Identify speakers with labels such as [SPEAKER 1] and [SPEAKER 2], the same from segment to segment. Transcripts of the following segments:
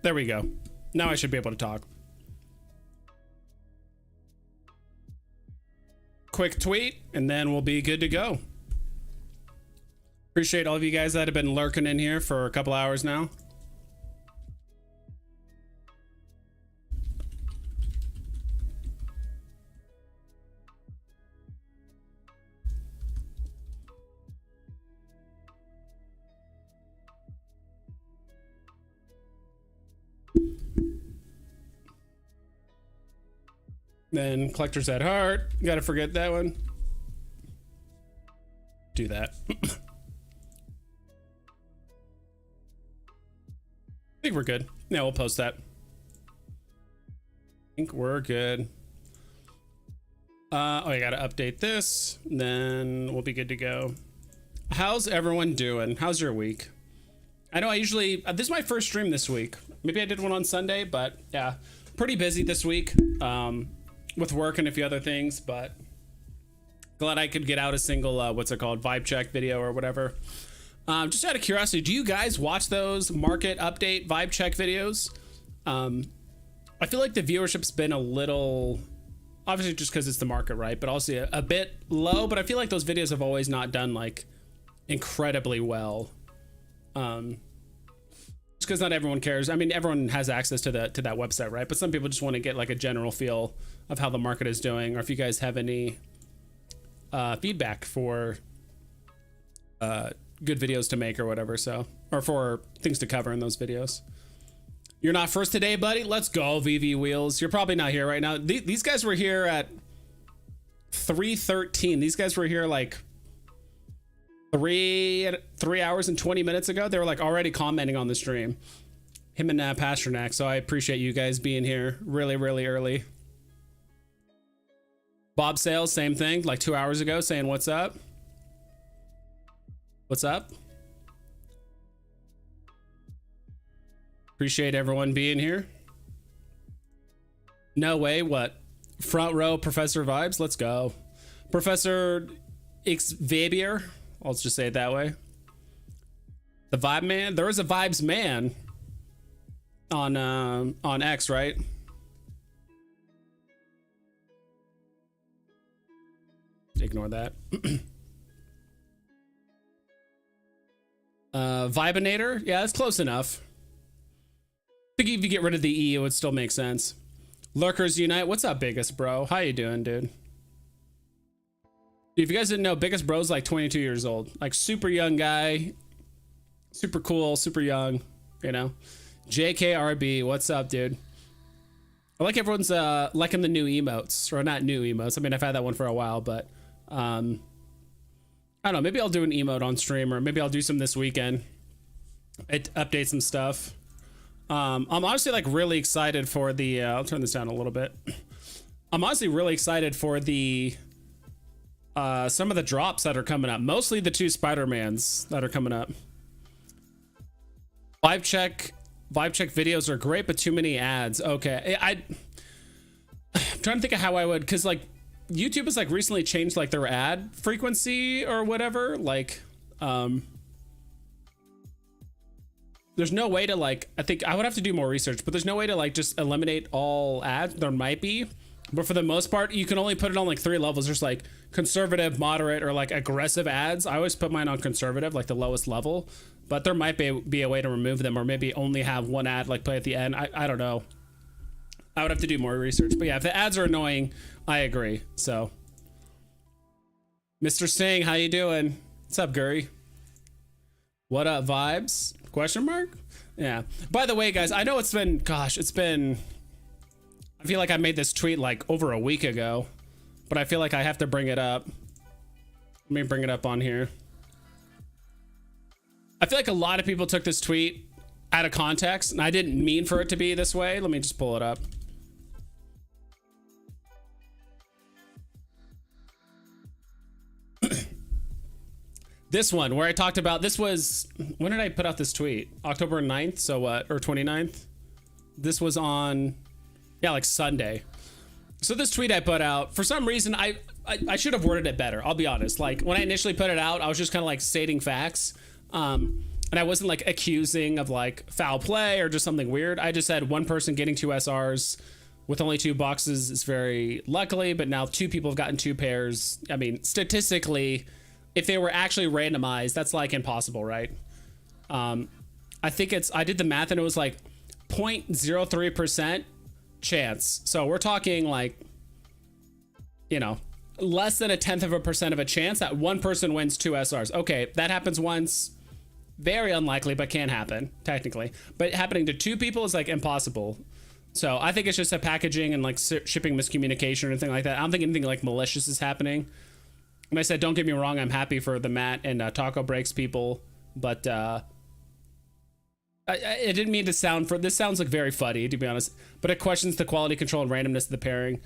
[SPEAKER 1] there we go. Now I should be able to talk. Quick tweet, and then we'll be good to go. Appreciate all of you guys that have been lurking in here for a couple hours now. Then collectors at heart. Gotta forget that one. Do that. I think we're good. Yeah, we'll post that. I think we're good. Oh, I gotta update this. Then we'll be good to go. How's everyone doing? How's your week? I know I usually, this is my first stream this week. Maybe I did one on Sunday, but yeah, pretty busy this week. With work and a few other things, but glad I could get out a single what's it called, vibe check video or whatever. Just out of curiosity, do you guys watch those market update vibe check videos? I feel like the viewership's been a little, obviously just because it's the market, right, but also a bit low, but I feel like those videos have always not done like incredibly well. Just because not everyone cares. I mean, everyone has access to that website, right? But some people just want to get like a general feel of how the market is doing, or if you guys have any feedback for good videos to make or whatever, so, or for things to cover in those videos. You're not first today, buddy? Let's go, VeVe Wheels. You're probably not here right now. These guys were here at 3:13. These guys were here like 3 hours and 20 minutes ago. They were like already commenting on the stream, him and Pasternak. So I appreciate you guys being here really, really early. Bob Sales, same thing, like 2 hours ago, saying what's up. What's up? Appreciate everyone being here. No way, what? Front row Professor vibes? Let's go. Professor Xavier, I'll just say it that way. The vibe man. There is a vibes man on X, right? Ignore that. Vibinator. Yeah, that's close enough. I think if you get rid of the E, it would still make sense. Lurkers Unite. What's up, Biggest Bro? How you doing, dude? If you guys didn't know, Biggest Bro's like 22 years old. Like super young guy. Super cool, super young, you know. JKRB, what's up, dude? I like everyone's liking the new emotes. Or not new emotes. I mean, I've had that one for a while, but I don't know, maybe I'll do an emote on stream, or maybe I'll do some this weekend. Update some stuff. I'm honestly like really excited for the I'll turn this down a little bit. I'm honestly really excited for the some of the drops that are coming up, mostly the 2 Spider-Mans that are coming up. Vibe check videos are great, but too many ads. Okay, I'm trying to think of how I would, because like YouTube has like recently changed like their ad frequency or whatever, like there's no way to like, I think I would have to do more research, but there's no way to like just eliminate all ads. There might be, but for the most part, you can only put it on like 3 levels. There's like conservative, moderate, or like aggressive ads. I always put mine on conservative, like the lowest level, but there might be a way to remove them, or maybe only have one ad like play at the end. I don't know. I would have to do more research, but yeah, if the ads are annoying, I agree. So Mr. Singh, how you doing? What's up, Guri? What up, vibes? Question mark? Yeah. By the way, guys, I know it's been, gosh, it's been, I feel like I made this tweet like over a week ago, but I feel like I have to bring it up. Let me bring it up on here. I feel like a lot of people took this tweet out of context, and I didn't mean for it to be this way. Let me just pull it up. This one where I talked about, this was, when did I put out this tweet? October 9th, so what, or 29th? This was on, yeah, like Sunday. So this tweet I put out, for some reason, I should have worded it better, I'll be honest. Like when I initially put it out, I was just kind of like stating facts. And I wasn't like accusing of like foul play or just something weird. I just said one person getting 2 SRs with only 2 boxes is very luckily, but now 2 people have gotten 2 pairs. I mean, statistically, if they were actually randomized, that's like impossible, right? I think I did the math and it was like 0.03% chance. So we're talking like, you know, less than 0.1% of a chance that one person wins 2 SRs. Okay, that happens once. Very unlikely, but can happen technically. But happening to 2 people is like impossible. So I think it's just a packaging and like shipping miscommunication or anything like that. I don't think anything like malicious is happening. And I said, don't get me wrong, I'm happy for the Matt and Taco Breaks people, but I didn't mean to sound this sounds like very fuddy, to be honest, but it questions the quality control and randomness of the pairing.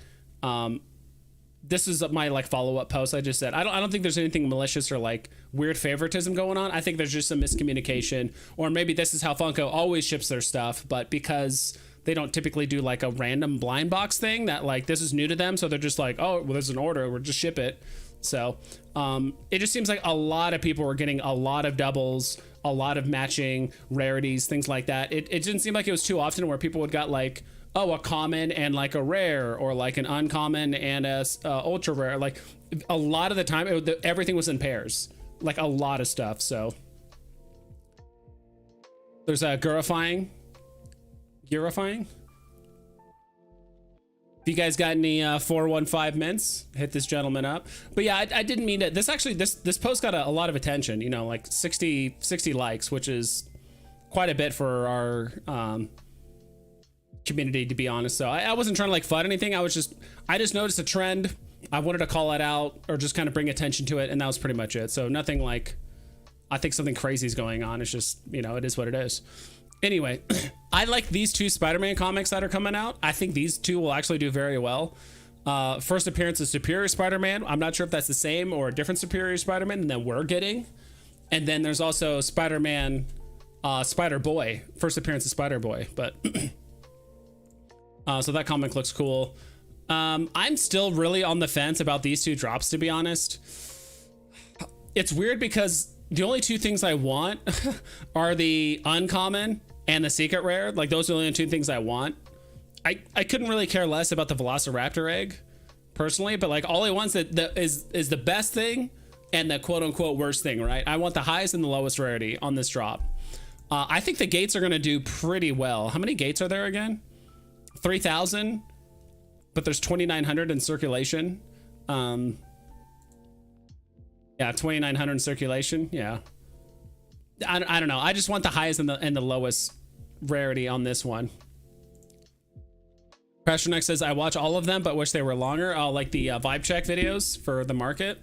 [SPEAKER 1] This is my like follow-up post. I just said I don't think there's anything malicious or like weird favoritism going on. I think there's just some miscommunication, or maybe this is how Funko always ships their stuff, but because they don't typically do like a random blind box thing, that like this is new to them, so they're just like, oh well, there's an order, we'll just ship it. So it just seems like a lot of people were getting a lot of doubles, a lot of matching rarities, things like that. It didn't seem like it was too often where people would got like, oh, a common and like a rare, or like an uncommon and a ultra rare. Like a lot of the time everything was in pairs, like a lot of stuff. So there's a Gearifying. If you guys got any 415 mints, hit this gentleman up. But yeah, I didn't mean to. This post got a lot of attention, you know, like 60 likes, which is quite a bit for our community, to be honest. So I wasn't trying to like FUD anything. I just noticed a trend. I wanted to call it out or just kind of bring attention to it, and that was pretty much it. So nothing like, I think something crazy is going on. It's just, you know, it is what it is. Anyway, I like these 2 Spider-Man comics that are coming out. I think these 2 will actually do very well. First appearance of Superior Spider-Man. I'm not sure if that's the same or a different Superior Spider-Man than we're getting. And then there's also Spider-Man, Spider-Boy. First appearance of Spider-Boy. But so that comic looks cool. I'm still really on the fence about these 2 drops, to be honest. It's weird because the only 2 things I want are the uncommon and the secret rare. Like those are the only 2 things I want. I couldn't really care less about the Velociraptor egg personally, but like all I want is the best thing and the quote unquote worst thing, right? I want the highest and the lowest rarity on this drop. I think the gates are going to do pretty well. How many gates are there again? 3,000, but there's 2,900 in circulation. Yeah, 2,900 in circulation. Yeah, I don't know. I just want the highest and the lowest rarity on this one. Pastorneck says, I watch all of them, but wish they were longer. Like the vibe check videos for the market.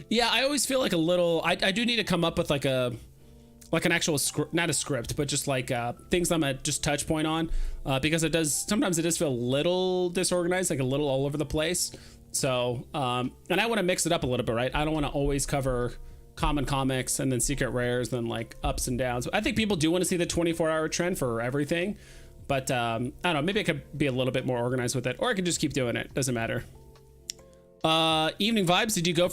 [SPEAKER 1] Yeah, I always feel like a little, I do need to come up with like an actual script, not a script, but just like things I'm at just touch point on, because sometimes it does feel a little disorganized, like a little all over the place. So, and I want to mix it up a little bit, right? I don't want to always cover common comics and then secret rares, then like ups and downs. I think people do want to see the 24-hour trend for everything, but I don't know, maybe I could be a little bit more organized with it, or I could just keep doing it. Doesn't matter. Evening vibes. Did you go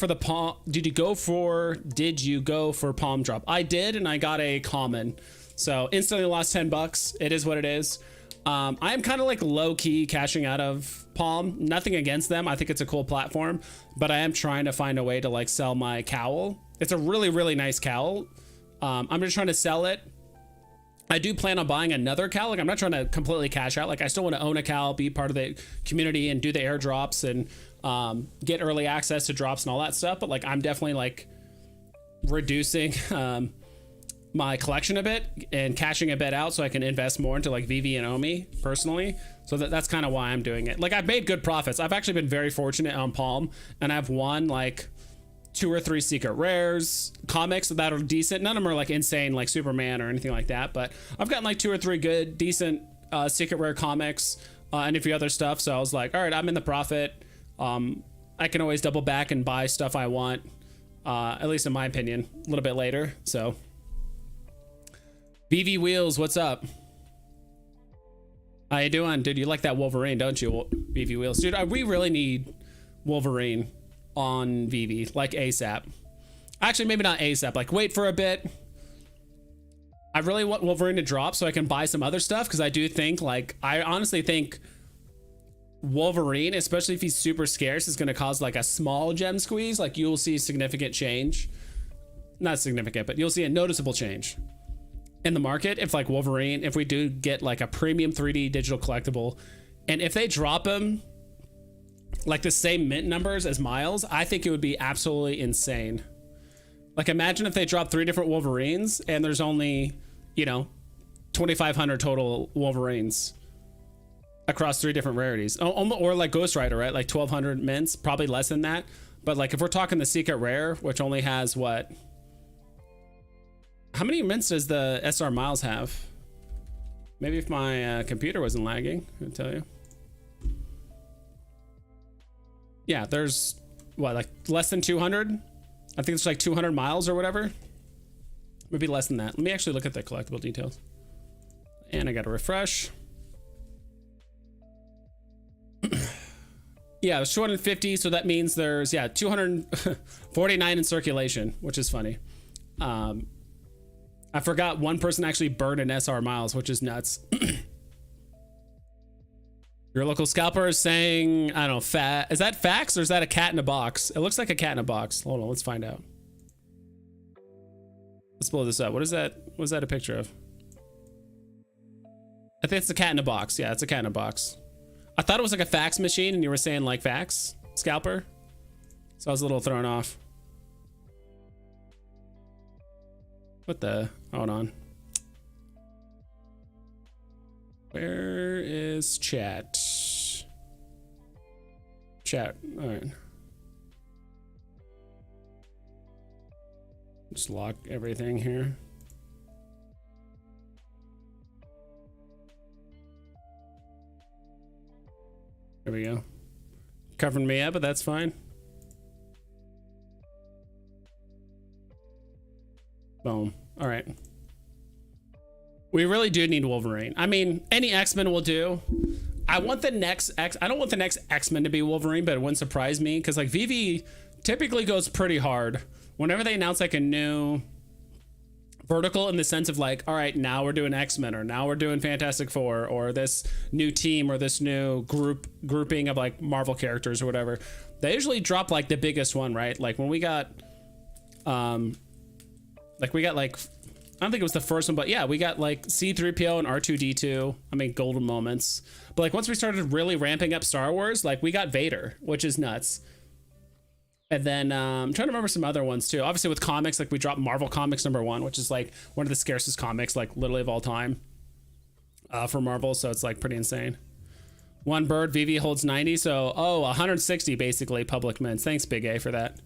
[SPEAKER 1] for palm drop? I did, and I got a common, so instantly lost $10. It is what it is. I'm kind of like low-key cashing out of Palm. Nothing against them. I think it's a cool platform, but I am trying to find a way to like sell my cowl. It's a really, really nice cowl. I'm just trying to sell it. I do plan on buying another cowl. Like I'm not trying to completely cash out. Like I still want to own a cowl, be part of the community and do the airdrops and get early access to drops and all that stuff. But like I'm definitely like reducing my collection a bit and cashing a bit out so I can invest more into like VeVe and Omi personally. So that's kind of why I'm doing it. Like I've made good profits. I've actually been very fortunate on Palm, and I've won like 2 or 3 secret rares, comics that are decent. None of them are like insane like Superman or anything like that, but I've gotten like 2 or 3 good, decent secret rare comics and a few other stuff. So I was like, all right, I'm in the profit. I can always double back and buy stuff I want, at least in my opinion, a little bit later. So VeVe Wheels, what's up? How you doing? Dude, you like that Wolverine, don't you? VeVe Wheels. Dude, we really need Wolverine on VeVe, like ASAP. Actually, maybe not ASAP. Like, wait for a bit. I really want Wolverine to drop so I can buy some other stuff, because I do think, like, I honestly think Wolverine, especially if he's super scarce, is going to cause like a small gem squeeze. Like, you'll see significant change. Not significant, but you'll see a noticeable change in the market if, like, Wolverine, if we do get like a premium 3D digital collectible, and if they drop him like the same mint numbers as Miles, I think it would be absolutely insane. Like, imagine if they drop 3 different Wolverines and there's only, you know, 2,500 total Wolverines across 3 different rarities. Or like Ghost Rider, right? Like 1,200 mints, probably less than that. But like, if we're talking the secret rare, which only has what? How many mints does the SR Miles have? Maybe if my computer wasn't lagging, I'll tell you. Yeah, there's what, like less than 200? I think it's like 200 miles or whatever. Maybe less than that. Let me actually look at the collectible details. And I got to refresh. Yeah, it was 250, so that means there's, yeah, 249 in circulation, which is funny. I forgot one person actually burned an SR Miles, which is nuts. Your local scalper is saying, I don't know, is that facts or is that a cat in a box? It looks like a cat in a box. Hold on, let's find out. Let's blow this up. What is that? What is that a picture of? I think it's a cat in a box. Yeah, it's a cat in a box. I thought it was like a fax machine and you were saying like fax scalper. So I was a little thrown off. What the? Hold on. Where is chat? Chat. All right. Just lock everything here. There we go. Covering me up, but that's fine. Boom. All right. We really do need Wolverine. I mean, any X-Men will do. I want the next I don't want the next X-Men to be Wolverine, but it wouldn't surprise me because like VeVe typically goes pretty hard whenever they announce like a new vertical, in the sense of like, all right, now we're doing X-Men, or now we're doing Fantastic Four, or this new team, or this new grouping of like Marvel characters or whatever. They usually drop like the biggest one, right? Like when we got like I don't think it was the first one, but yeah, we got like C-3PO and R2-D2. I mean, golden moments. But like once we started really ramping up Star Wars, like we got Vader, which is nuts. And then I'm trying to remember some other ones too. Obviously with comics, like we dropped Marvel Comics #1, which is like one of the scarcest comics, like literally of all time for Marvel. So it's like pretty insane. One bird, VeVe holds 90. So, 160 basically public mints. Thanks, Big A, for that.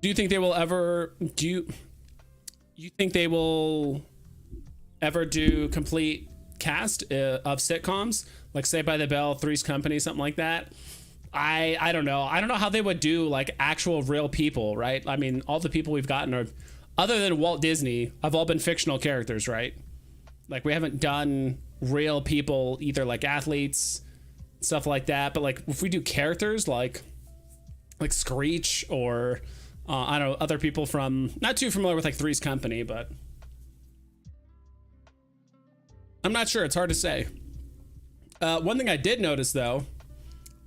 [SPEAKER 1] Do you think they will ever, you think they will ever do complete cast of sitcoms? Like Saved by the Bell, Three's Company, something like that? I don't know. I don't know how they would do like actual real people, right? I mean, all the people we've gotten are, other than Walt Disney, have all been fictional characters, right? Like we haven't done real people, either like athletes, stuff like that. But like if we do characters like Screech or I don't know, other people from, not too familiar with like Three's Company, but I'm not sure. It's hard to say. One thing I did notice though,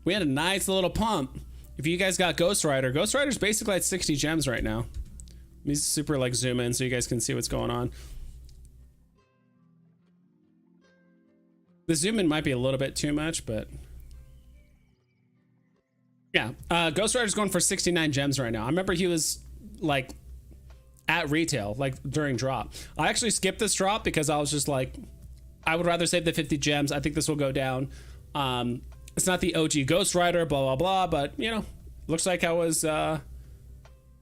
[SPEAKER 1] we had a nice little pump. If you guys got Ghost Rider's basically at 60 gems right now. Let me super like zoom in so you guys can see what's going on. The zoom in might be a little bit too much, but yeah, Ghost Rider's going for 69 gems right now. I remember he was like at retail, like during drop. I actually skipped this drop because I was just like, I would rather save the 50 gems. I think this will go down. It's not the OG Ghost Rider, blah, blah, blah, but you know, looks like I was not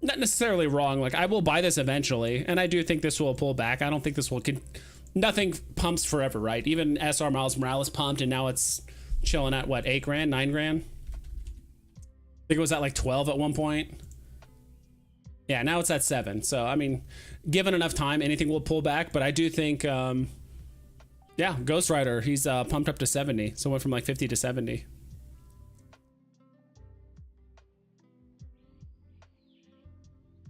[SPEAKER 1] necessarily wrong. Like I will buy this eventually, and I do think this will pull back. I don't think this will, nothing pumps forever, right? Even SR Miles Morales pumped, and now it's chilling at what, 8 grand, 9 grand? I think it was at like 12 at one point. Yeah, now it's at 7. So, I mean, given enough time, anything will pull back, but I do think, yeah, Ghost Rider, he's pumped up to 70. So went from like 50 to 70.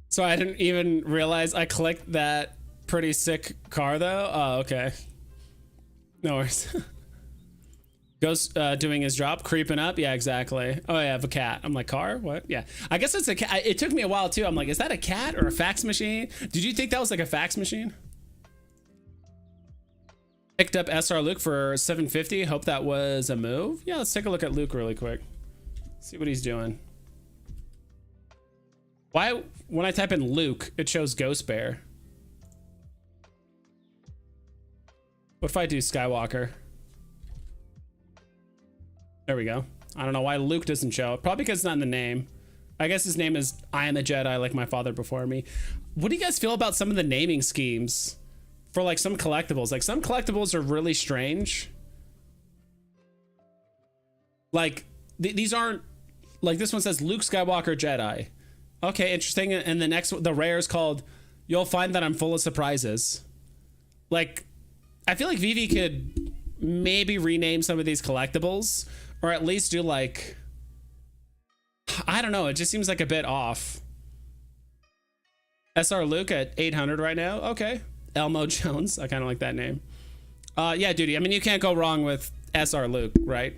[SPEAKER 1] So I didn't even realize I clicked that pretty sick car though. Oh, okay. No worries. Ghost doing his job, creeping up. Yeah, exactly. Oh, yeah, I have a cat. I'm like, car? What? Yeah. I guess it's a cat. It took me a while too. I'm like, is that a cat or a fax machine? Did you think that was like a fax machine? Picked up SR Luke for 750. Hope that was a move. Yeah, let's take a look at Luke really quick. See what he's doing. Why, when I type in Luke, it shows Ghost Bear? What if I do Skywalker? There we go. I don't know why Luke doesn't show. Probably because it's not in the name. I guess his name is I am a Jedi, like my father before me. What do you guys feel about some of the naming schemes for like some collectibles? Like some collectibles are really strange. Like these aren't, like this one says Luke Skywalker Jedi. Okay, interesting. And the next, the rare is called You'll Find That I'm Full of Surprises. Like, I feel like VeVe could maybe rename some of these collectibles, or at least do like, I don't know, it just seems like a bit off. SR Luke at 800 right now. Okay. Elmo Jones. I kind of like that name. Yeah, dude. I mean, you can't go wrong with SR Luke, right?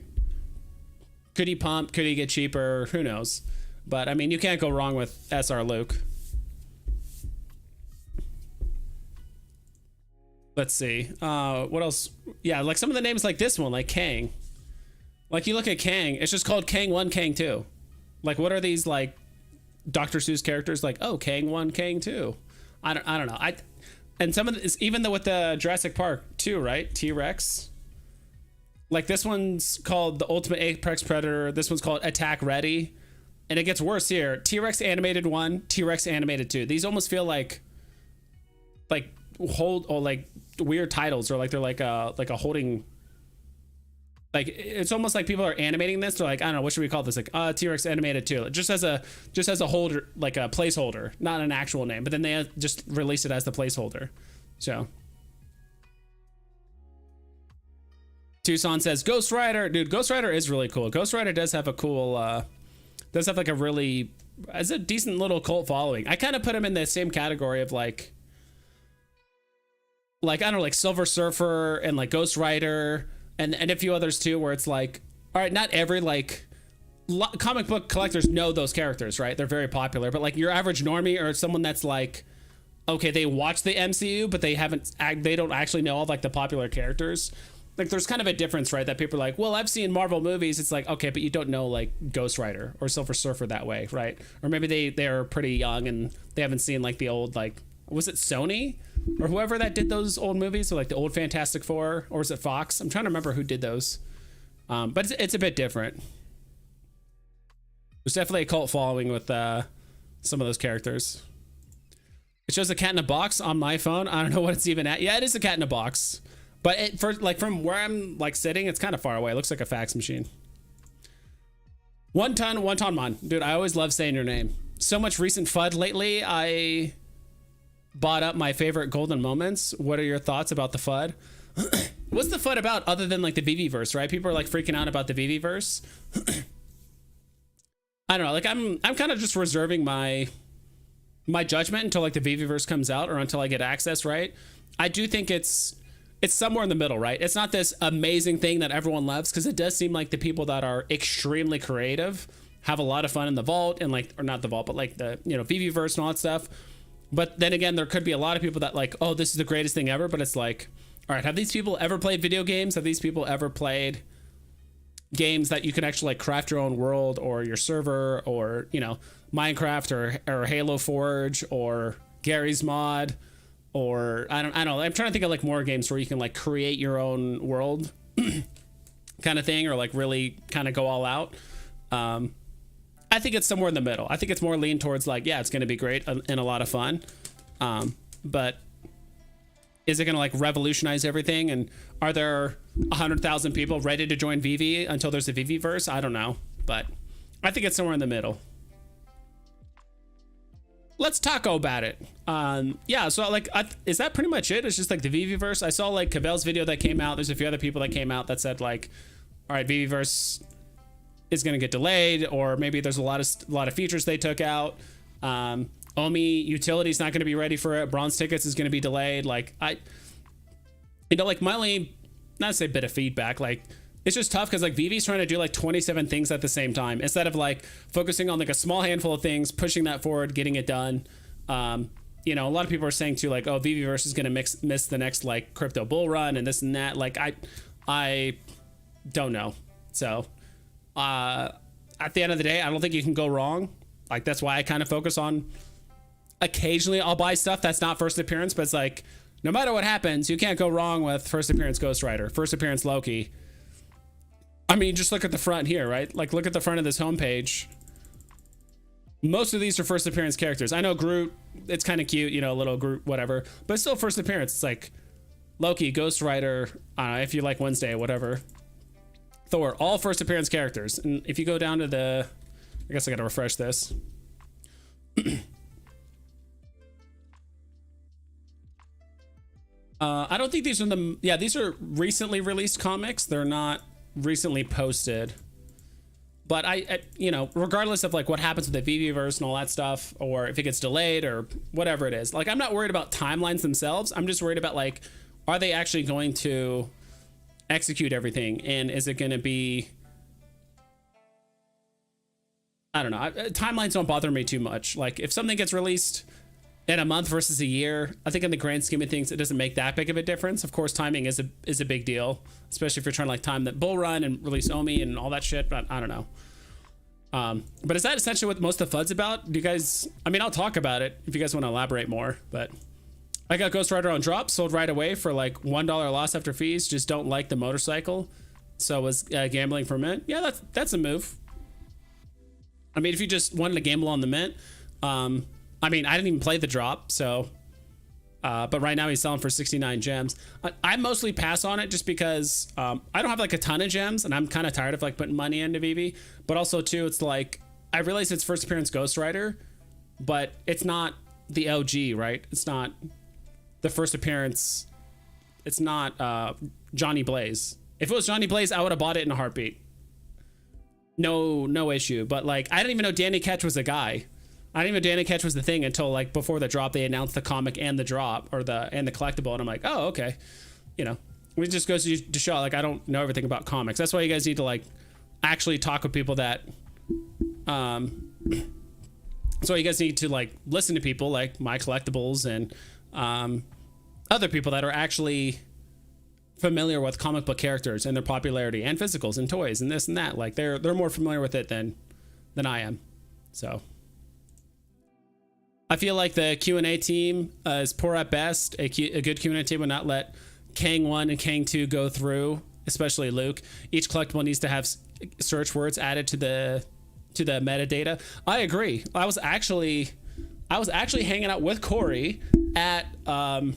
[SPEAKER 1] Could he pump? Could he get cheaper? Who knows? But I mean, you can't go wrong with SR Luke. Let's see. What else? Yeah, like some of the names like this one, like Kang. Like you look at Kang, it's just called Kang 1, Kang 2. Like what are these like Dr. Seuss characters like, oh, Kang 1, Kang 2. I don't know. And some of this, even though with the Jurassic Park too, right? T-Rex. Like this one's called the Ultimate Apex Predator. This one's called Attack Ready. And it gets worse here. T-Rex animated 1, T-Rex animated 2. These almost feel like hold or like weird titles, or like they're like a holding, like it's almost like people are animating this. They're like, I don't know, what should we call this? Like T-Rex animated 2, just as a holder, like a placeholder, not an actual name, but then they just release it as the placeholder. So Tucson says Ghost Rider. Dude, Ghost Rider is really cool. Ghost Rider does have a cool does have like a really, has a decent little cult following. I kind of put him in the same category of like I don't know, like Silver Surfer and like Ghost Rider and a few others too, where it's like, all right, not every like comic book collectors know those characters, right? They're very popular, but like your average normie or someone that's like, okay, they watch the MCU, but they don't actually know all of like the popular characters. Like there's kind of a difference, right? That people are like, well, I've seen Marvel movies. It's like, okay, but you don't know like Ghost Rider or Silver Surfer that way, right? Or maybe they're pretty young and they haven't seen like the old, like, was it Sony or whoever that did those old movies? So like the old Fantastic Four, or was it Fox? I'm trying to remember who did those. But it's a bit different. There's definitely a cult following with some of those characters. It shows a cat in a box on my phone. I don't know what it's even at. Yeah, it is a cat in a box. But for like from where I'm like sitting, it's kind of far away. It looks like a fax machine. One ton man. Dude, I always love saying your name. So much recent FUD lately. I bought up my favorite golden moments. What are your thoughts about the FUD? What's the FUD about other than like the VeVe verse, right? People are like freaking out about the VeVe verse. I don't know. Like I'm kind of just reserving my judgment until like the VeVe verse comes out or until I get access, right? I do think it's somewhere in the middle, right? It's not this amazing thing that everyone loves, because it does seem like the people that are extremely creative have a lot of fun in the vault and like, or not the vault, but like the, you know, VeVe verse and all that stuff. But then again, there could be a lot of people that like, oh, this is the greatest thing ever. But it's like, all right, have these people ever played video games? Have these people ever played games that you can actually like craft your own world or your server, or, you know, Minecraft or Halo Forge or Gary's Mod? Or I don't know. I'm trying to think of like more games where you can like create your own world kind of thing, or like really kind of go all out. I think it's somewhere in the middle. I think it's more lean towards like, yeah, it's going to be great and a lot of fun. But is it going to like revolutionize everything? And are there 100,000 people ready to join VeVe until there's a VeVe verse? I don't know, but I think it's somewhere in the middle. Let's taco about it. Yeah, so like, is that pretty much it? It's just like the VeVe verse. I saw like Cabell's video that came out. There's a few other people that came out that said like, all right, VeVe verse is going to get delayed, or maybe there's a lot of features they took out. Omi Utility's not going to be ready for it. Bronze Tickets is going to be delayed. Like, like my only, not to say bit of feedback, like, it's just tough because like VeVe's trying to do like 27 things at the same time instead of like focusing on like a small handful of things, pushing that forward, getting it done. You know, a lot of people are saying too, like, oh, VeVeverse is going to miss the next like crypto bull run and this and that. Like, I don't know. So, at the end of the day, I don't think you can go wrong. Like, that's why I kind of focus on, occasionally I'll buy stuff that's not first appearance, but it's like, no matter what happens, you can't go wrong with first appearance Ghost Rider, first appearance Loki. I mean, just look at the front here, right? Like, look at the front of this homepage. Most of these are first appearance characters. I know Groot, it's kind of cute, you know, little Groot, whatever, but it's still first appearance. It's like Loki, Ghost Rider, I don't know, if you like Wednesday, whatever. Thor, all first appearance characters. And if you go down to the, I guess I gotta refresh this. I don't think these are these are recently released comics. They're not recently posted. But I you know, regardless of like what happens with the VeVeverse and all that stuff, or if it gets delayed or whatever it is, like, I'm not worried about timelines themselves. I'm just worried about like, are they actually going to execute everything? And is it going to be, I don't know. Timelines don't bother me too much. Like, if something gets released in a month versus a year, I think in the grand scheme of things, it doesn't make that big of a difference. Of course, timing is a big deal, especially if you're trying to like time that bull run and release Omi and all that shit. But I don't know. But is that essentially what most of the FUD's about? Do you guys, I mean, I'll talk about it if you guys want to elaborate more, but I got Ghost Rider on drop, sold right away for like $1 loss after fees. Just don't like the motorcycle. So was gambling for mint. Yeah, that's a move. I mean, if you just wanted to gamble on the mint, I mean, I didn't even play the drop, so, but right now he's selling for 69 gems. I mostly pass on it just because I don't have like a ton of gems, and I'm kind of tired of like putting money into VeVe. But also too, it's like, I realize it's first appearance Ghost Rider, but it's not the OG, right? It's not the first appearance. It's not Johnny Blaze. If it was Johnny Blaze, I would have bought it in a heartbeat. No issue. But like, I didn't even know Danny Ketch was a guy. I didn't even know Danny Ketch was the thing until like before the drop. They announced the comic and the drop, or the collectible, and I'm like, oh, okay. You know, it just goes to show like I don't know everything about comics. That's why you guys need to like actually talk with people that that's why you guys need to like listen to people like my collectibles and other people that are actually familiar with comic book characters and their popularity and physicals and toys and this and that. Like they're more familiar with it than I am. So I feel like the Q&A team is poor at best. A good Q&A team would not let Kang 1 and Kang 2 go through, especially Luke. Each collectible needs to have search words added to the metadata. I agree. I was actually hanging out with Corey at the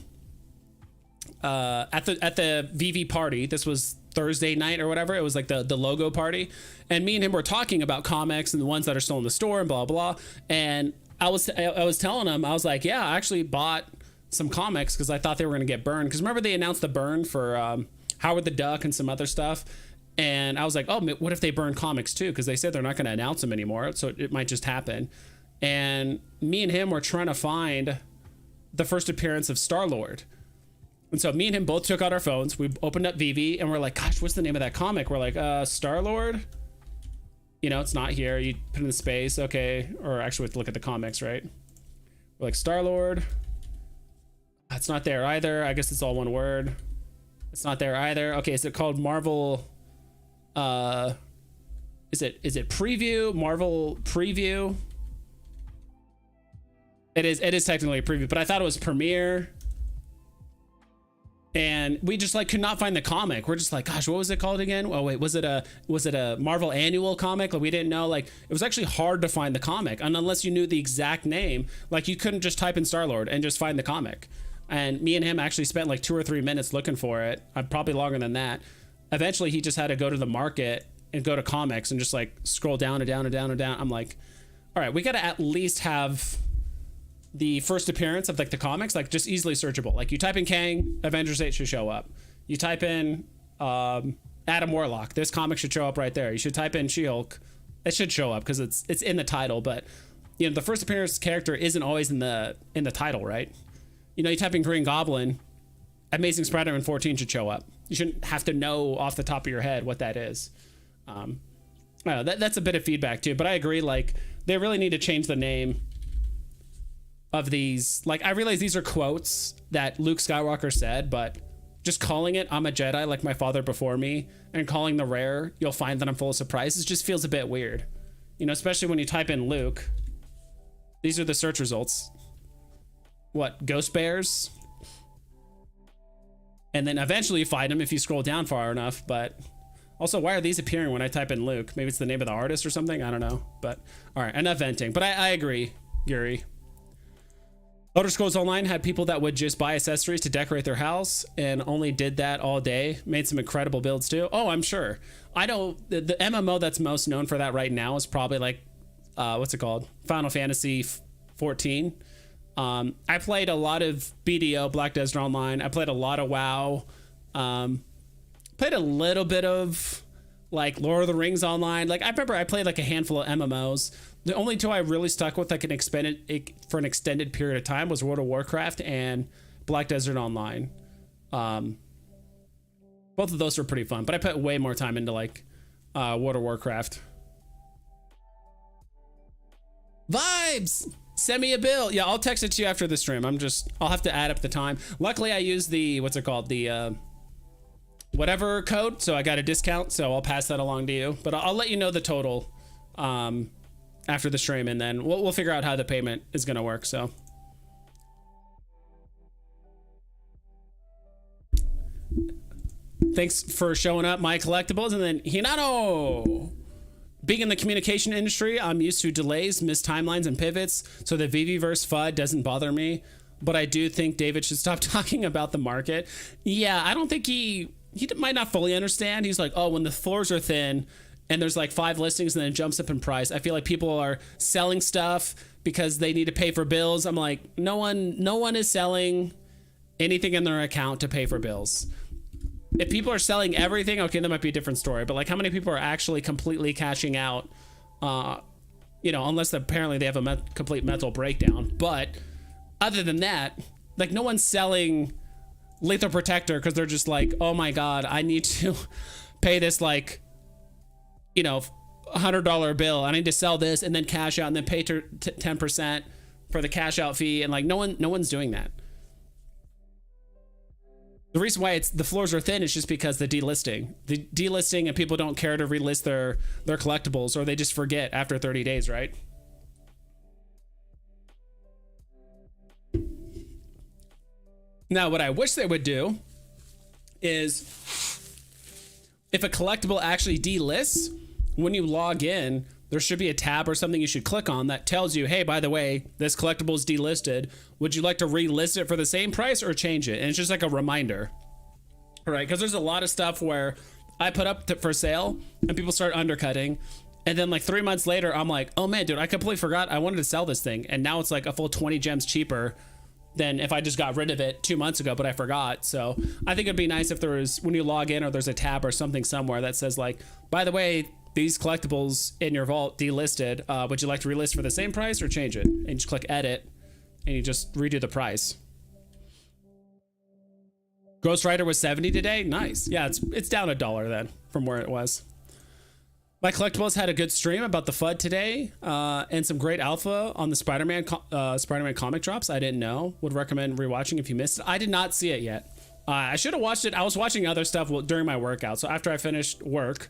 [SPEAKER 1] VeVe party. This was Thursday night or whatever. It was like the logo party, and me and him were talking about comics and the ones that are still in the store and blah blah. And I was telling him, I was like, yeah, I actually bought some comics because I thought they were going to get burned. Because remember they announced the burn for Howard the Duck and some other stuff. And I was like, oh, what if they burn comics too? Because they said they're not going to announce them anymore. So it might just happen. And me and him were trying to find the first appearance of Star-Lord. And so me and him both took out our phones. We opened up VeVe and we're like, gosh, what's the name of that comic? We're like, Star-Lord? You know, it's not here. You put in the space. Okay. Or actually, we have to look at the comics, right? We're like, Star-Lord. It's not there either. I guess it's all one word. It's not there either. Okay. Is it called Marvel? Is it preview? Marvel preview? It is technically a preview, but I thought it was premiere. And we just like could not find the comic. We're just like, gosh, what was it called again? Oh wait, was it a Marvel annual comic? Like we didn't know. Like it was actually hard to find the comic, and unless you knew the exact name, like you couldn't just type in Star-Lord and just find the comic. And me and him actually spent like 2 or 3 minutes looking for it. Probably longer than that. Eventually, he just had to go to the market and go to comics and just like scroll down and down and down and down. I'm like, all right, we got to at least have the first appearance of like the comics, like just easily searchable. Like you type in Kang, Avengers 8 should show up. You type in Adam Warlock, this comic should show up right there. You should type in She-Hulk, it should show up because it's in the title. But you know, the first appearance character isn't always in the title, right? You know, you type in Green Goblin, Amazing Spider-Man 14 should show up. You shouldn't have to know off the top of your head what that is. That's a bit of feedback too, but I agree, like, they really need to change the name of these. Like, I realize these are quotes that Luke Skywalker said, but just calling it "I'm a Jedi like my father before me" and calling the rare "You'll find that I'm full of surprises" just feels a bit weird. You know, especially when you type in Luke. These are the search results. What, ghost bears? And then eventually you find them if you scroll down far enough. But also, why are these appearing when I type in Luke? Maybe it's the name of the artist or something. I don't know. But all right, enough venting. But I agree, Yuri. Elder Scrolls Online had people that would just buy accessories to decorate their house and only did that all day. Made some incredible builds too. Oh, I'm sure. I know the MMO that's most known for that right now is probably like, what's it called? Final Fantasy 14. I played a lot of BDO, Black Desert Online. I played a lot of WoW. Played a little bit of like Lord of the Rings Online. Like, I remember I played like a handful of MMOs. The only two I really stuck with like for an extended period of time was World of Warcraft and Black Desert Online. Both of those were pretty fun, but I put way more time into like World of Warcraft. Vibes! Send me a bill. Yeah, I'll text it to you after the stream. I'll have to add up the time. Luckily, I use the, what's it called? The whatever code. So I got a discount. So I'll pass that along to you. But I'll let you know the total after the stream. And then we'll figure out how the payment is going to work. So. Thanks for showing up, my collectibles. And then Hinano. Being in the communication industry, I'm used to delays, missed timelines, and pivots, so the VeVe FUD doesn't bother me. But I do think David should stop talking about the market. Yeah, I don't think he might not fully understand. He's like, oh, when the floors are thin and there's like 5 listings and then it jumps up in price, I feel like people are selling stuff because they need to pay for bills. I'm like, no one is selling anything in their account to pay for bills. If people are selling everything, okay, that might be a different story. But like, how many people are actually completely cashing out? You know, unless apparently they have a complete mental breakdown. But other than that, like, no one's selling Lethal Protector because they're just like, oh my god, I need to pay this, like, you know, $100 bill. I need to sell this and then cash out and then pay 10% for the cash out fee. And like, no one's doing that. The reason why the floors are thin is just because the delisting and people don't care to relist their collectibles, or they just forget after 30 days, right? Now, what I wish they would do is, if a collectible actually delists, when you log in, there should be a tab or something you should click on that tells you, hey, by the way, this collectible is delisted. Would you like to relist it for the same price or change it? And it's just like a reminder, right? Because there's a lot of stuff where I put up for sale and people start undercutting. And then like 3 months later, I'm like, oh man, dude, I completely forgot I wanted to sell this thing. And now it's like a full 20 gems cheaper than if I just got rid of it 2 months ago, but I forgot. So I think it'd be nice if there was, when you log in, or there's a tab or something somewhere that says like, by the way, these collectibles in your vault delisted. Would you like to relist for the same price or change it? And you just click edit and you just redo the price. Ghost Rider was 70 today. Nice. Yeah, it's down $1 then from where it was. My collectibles had a good stream about the FUD today, and some great alpha on the Spider-Man comic drops. I didn't know. Would recommend rewatching if you missed it. I did not see it yet. I should have watched it. I was watching other stuff during my workout. So after I finished work,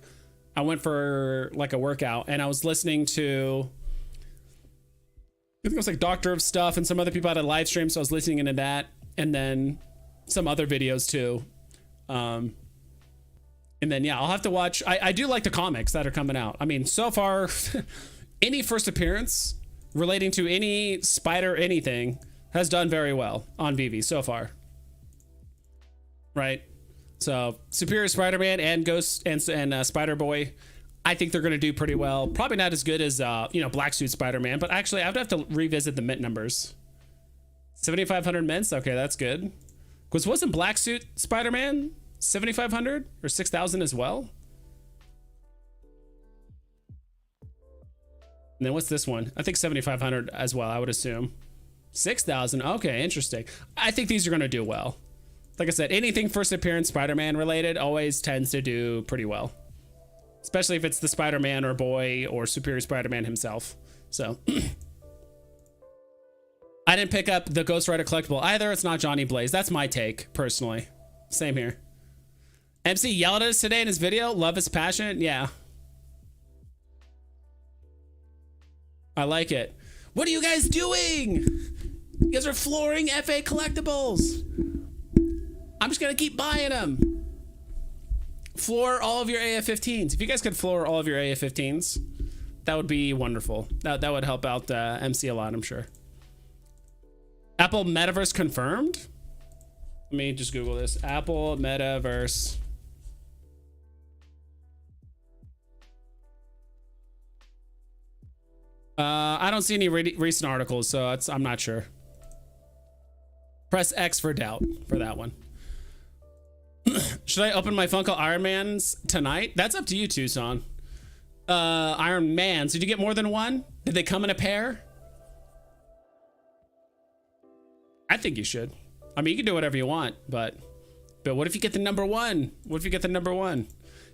[SPEAKER 1] I went for like a workout and I was listening to, I think it was like Doctor of Stuff, and some other people had a live stream. So I was listening into that, and then some other videos too. And then, yeah, I'll have to watch. I do like the comics that are coming out. I mean, so far, any first appearance relating to any spider anything has done very well on VeVe so far. Right? So, Superior Spider-Man and Ghost and Spider-Boy, I think they're going to do pretty well. Probably not as good as, Black Suit Spider-Man, but actually, I would have to revisit the mint numbers. 7,500 mints? Okay, that's good. Because wasn't Black Suit Spider-Man 7,500 or 6,000 as well? And then what's this one? I think 7,500 as well, I would assume. 6,000. Okay, interesting. I think these are going to do well. Like I said, anything first appearance Spider-Man related always tends to do pretty well. Especially if it's the Spider-Man or boy or Superior Spider-Man himself. So I didn't pick up the Ghost Rider collectible either. It's not Johnny Blaze. That's my take, personally. Same here. MC yelled at us today in his video. Love is passion. Yeah. I like it. What are you guys doing? You guys are flooring FA collectibles. I'm just going to keep buying them. Floor all of your AF-15s. If you guys could floor all of your AF-15s, that would be wonderful. That would help out MC a lot, I'm sure. Apple Metaverse confirmed? Let me just Google this. Apple Metaverse. I don't see any recent articles, so I'm not sure. Press X for doubt for that one. Should I open my Funko Iron Mans tonight? That's up to you, Tucson. Iron Mans. Did you get more than one? Did they come in a pair? I think you should. I mean, you can do whatever you want, but what if you get the number one? What if you get the number one?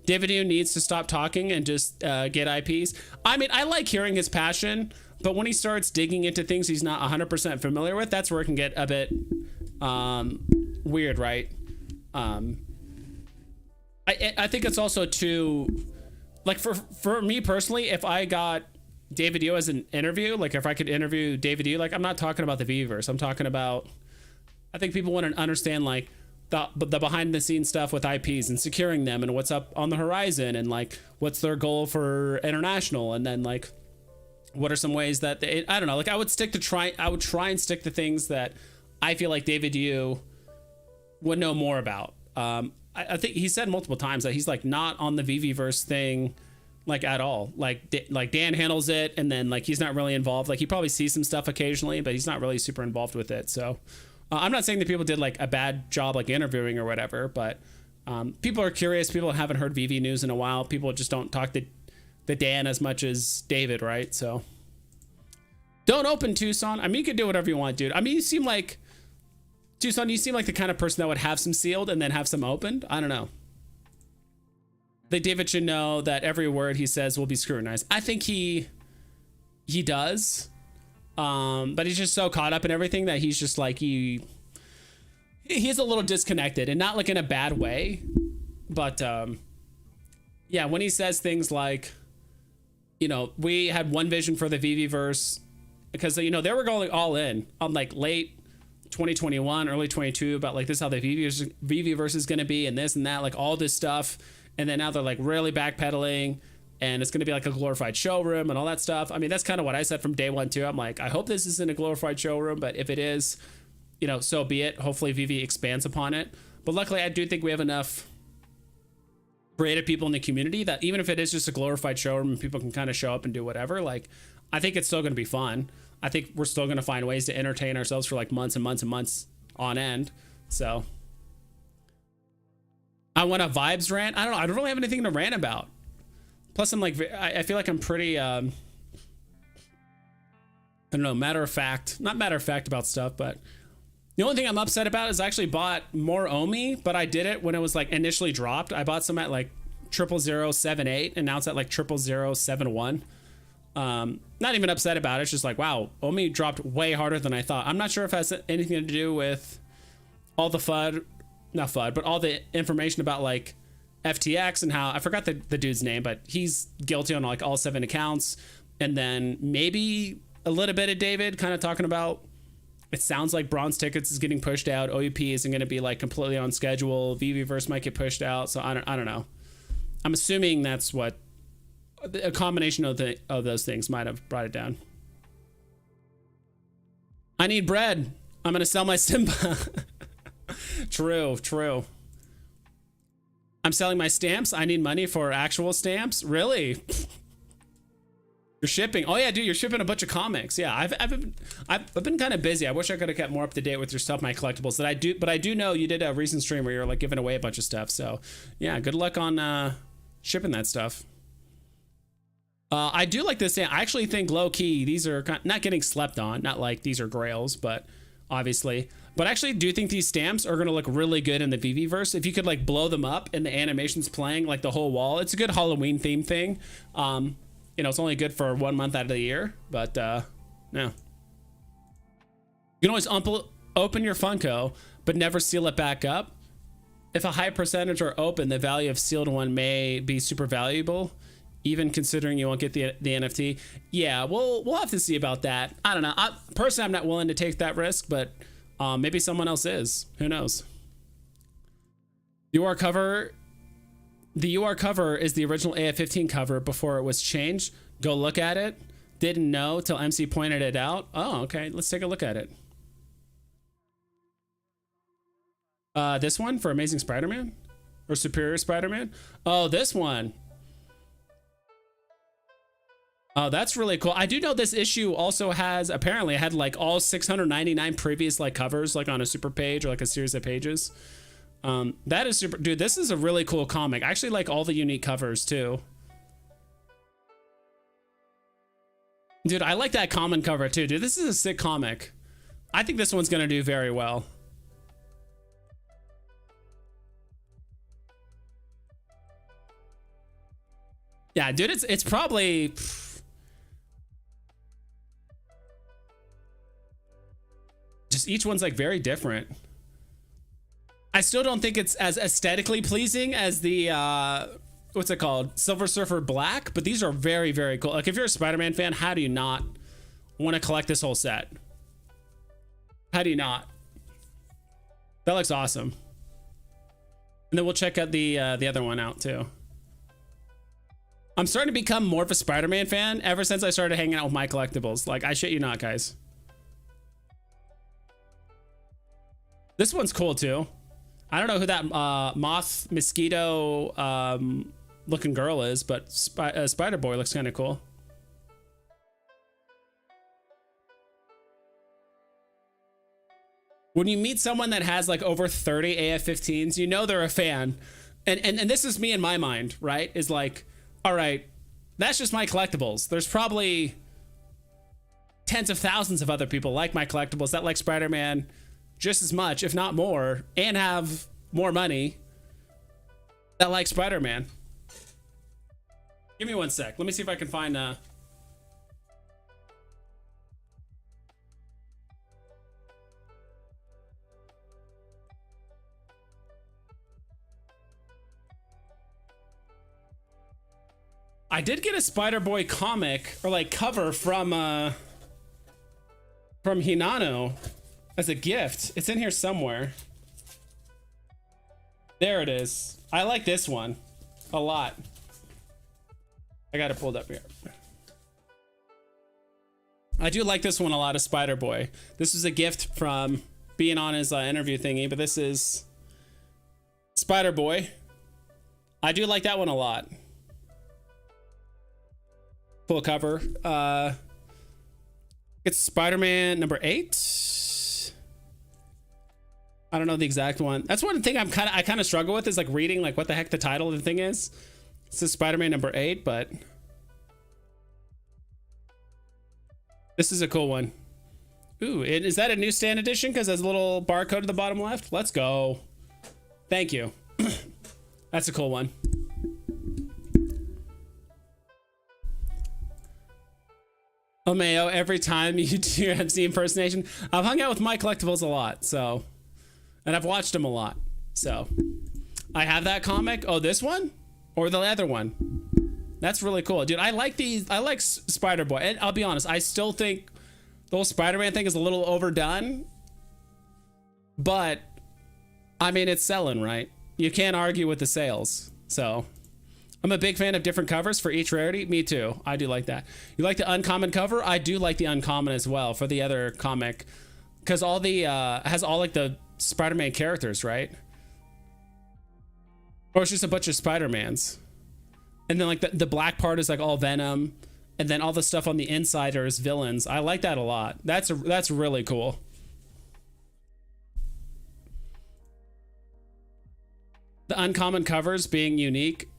[SPEAKER 1] David Yu needs to stop talking and just get IPs. I mean, I like hearing his passion, but when he starts digging into things he's not 100% familiar with, that's where it can get a bit weird, right? I think it's also too, like for me personally, if I got David Yu as an interview, like if I could interview David Yu, like I'm not talking about the VeVeverse. I'm talking about, I think people want to understand like the behind the scenes stuff with IPs and securing them and what's up on the horizon and like what's their goal for international, and then like what are some ways that they, I don't know, like I would try and stick to things that I feel like David Yu would know more about. I think he said multiple times that he's like not on the VeVeverse thing like at all. Like Dan handles it, and then like he's not really involved. Like he probably sees some stuff occasionally, but he's not really super involved with it. So I'm not saying that people did like a bad job like interviewing or whatever, but people are curious. People haven't heard VeVe news in a while. People just don't talk to the Dan as much as David, right? So don't open Tucson. I mean, you could do whatever you want, dude. I mean, you seem like Tucson, you seem like the kind of person that would have some sealed and then have some opened. I don't know. I think David should know that every word he says will be scrutinized. I think he does. But he's just so caught up in everything that he's just like, he's a little disconnected, and not like in a bad way. But yeah, when he says things like, you know, we had one vision for the VeVeverse, because, you know, they were going all in on like late 2021, early 22 about like this, how the VeVeverse is going to be and this and that, like all this stuff. And then now they're like really backpedaling, and it's going to be like a glorified showroom and all that stuff. I mean, that's kind of what I said from day one too. I'm like, I hope this isn't a glorified showroom, but if it is, you know, so be it. Hopefully VeVe expands upon it. But luckily I do think we have enough creative people in the community that even if it is just a glorified showroom and people can kind of show up and do whatever, like I think it's still going to be fun. I think we're still going to find ways to entertain ourselves for like months and months and months on end. So I want a vibes rant. I don't know. I don't really have anything to rant about. Plus I'm like, I feel like I'm pretty, I don't know, not matter of fact about stuff, but the only thing I'm upset about is I actually bought more Omi, but I did it when it was like initially dropped. I bought some at like 00078, and now it's at like 00071. Not even upset about it. It's just like, wow, Omi dropped way harder than I thought. I'm not sure if it has anything to do with all the FUD, not FUD, but all the information about like FTX and how, I forgot the dude's name, but he's guilty on like all 7 accounts. And then maybe a little bit of David kind of talking about, it sounds like bronze tickets is getting pushed out. OUP isn't going to be like completely on schedule. VeVeverse might get pushed out. So I don't know. I'm assuming that's what a combination of those things might have brought it down. I need bread. I'm going to sell my Simba. True. I'm selling my stamps. I need money for actual stamps. Really? You're shipping. Oh yeah, dude, you're shipping a bunch of comics. Yeah, I've been kind of busy. I wish I could have kept more up to date with your stuff, my collectibles. That I do, but I do know you did a recent stream where you're like giving away a bunch of stuff. So yeah, good luck on shipping that stuff. I do like this. I actually think low key, these are not getting slept on. Not like these are grails, but obviously. But I actually do think these stamps are going to look really good in the VeVe verse. If you could like blow them up and the animation's playing like the whole wall, it's a good Halloween theme thing. You know, it's only good for 1 month out of the year, but no. You can always open your Funko, but never seal it back up. If a high percentage are open, the value of sealed one may be super valuable, even considering you won't get the NFT. Yeah, we'll have to see about that. I don't know. Personally, I'm not willing to take that risk, but maybe someone else is. Who knows? The UR cover is the original AF15 cover before it was changed. Go look at it. Didn't know till MC pointed it out. Oh, okay. Let's take a look at it. This one for Amazing Spider-Man or Superior Spider-Man. Oh, this one. Oh, that's really cool. I do know this issue also has, apparently it had like all 699 previous like covers, like on a super page or like a series of pages. That is super, dude, this is a really cool comic. I actually like all the unique covers too. Dude, I like that common cover too, dude. This is a sick comic. I think this one's gonna do very well. Yeah, dude, it's probably... Just each one's like very different. I still don't think it's as aesthetically pleasing as the, what's it called? Silver Surfer Black, but these are very, very cool. Like if you're a Spider-Man fan, how do you not want to collect this whole set? How do you not? That looks awesome. And then we'll check out the other one out too. I'm starting to become more of a Spider-Man fan ever since I started hanging out with my collectibles. Like, I shit you not, guys. This one's cool, too. I don't know who that moth mosquito looking girl is, but Spider Boy looks kind of cool. When you meet someone that has like over 30 AF-15s, you know they're a fan. And this is me in my mind, right? Is like, all right, that's just my collectibles. There's probably tens of thousands of other people like my collectibles that like Spider-Man just as much, if not more, and have more money that like Spider-Man. Give me 1 sec. Let me see if I can find I did get a Spider-Boy comic or like cover from Hinano as a gift. It's in here somewhere. There it is. I like this one a lot. I got it pulled up here. I do like this one a lot of Spider-Boy. This was a gift from being on his interview thingy, but this is Spider-Boy. I do like that one a lot. Full cover. It's Spider-Man number 8. I don't know the exact one. That's one thing I kind of struggle with is like reading like what the heck the title of the thing is. It says Spider-Man number 8, but this is a cool one. Ooh, is that a newsstand edition? Because there's a little barcode at the bottom left. Let's go. Thank you. That's a cool one. Oh, Mayo, every time you do your MC impersonation, I've hung out with my collectibles a lot, so, and I've watched them a lot, so. I have that comic. Oh, this one? Or the other one? That's really cool. Dude, I like these. I like Spider-Boy. And I'll be honest, I still think the whole Spider-Man thing is a little overdone. But, I mean, it's selling, right? You can't argue with the sales, so. I'm a big fan of different covers for each rarity. Me too. I do like that. You like the uncommon cover? I do like the uncommon as well for the other comic. Because all the, has all like the Spider-Man characters, right? Or it's just a bunch of Spider-Mans. And then like the black part is like all Venom. And then all the stuff on the inside are his villains. I like that a lot. That's really cool. The uncommon covers being unique.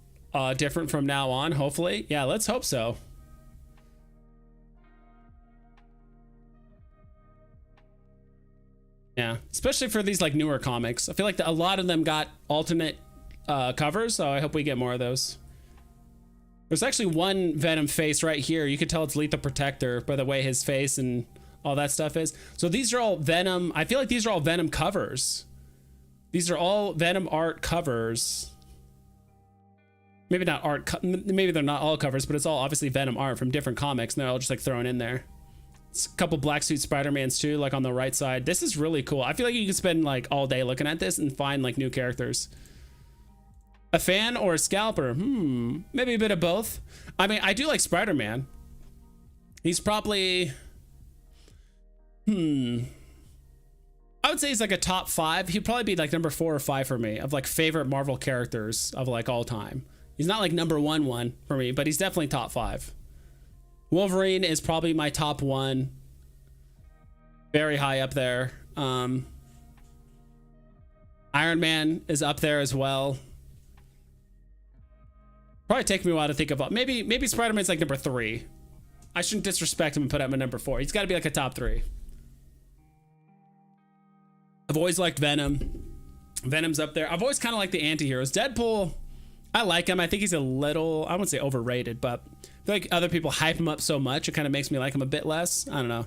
[SPEAKER 1] Different from now on, hopefully. Yeah, let's hope so. Yeah, especially for these like newer comics. I feel like a lot of them got alternate covers, so I hope we get more of those. There's actually one Venom face right here. You can tell it's Lethal Protector by the way his face and all that stuff is. So these are all Venom. I feel like these are all Venom covers. These are all Venom art covers. Maybe not art, maybe they're not all covers, but it's all obviously Venom art from different comics, and they're all just like thrown in there. It's a couple black suit Spider-Mans too, like on the right side. This is really cool. I feel like you can spend like all day looking at this and find like new characters. A fan or a scalper? Maybe a bit of both. I mean, I do like Spider-Man. He's probably, I would say he's like a top 5. He'd probably be like number 4 or 5 for me of like favorite Marvel characters of like all time. He's not like number one for me, but he's definitely top 5. Wolverine is probably my top 1. Very high up there. Iron Man is up there as well. Probably take me a while to think about. Maybe Spider-Man's like number 3. I shouldn't disrespect him and put him at number 4. He's got to be like a top 3. I've always liked Venom. Venom's up there. I've always kind of liked the anti-heroes. Deadpool, I like him. I think he's a little, I wouldn't say overrated, but I feel like other people hype him up so much, it kind of makes me like him a bit less. I don't know.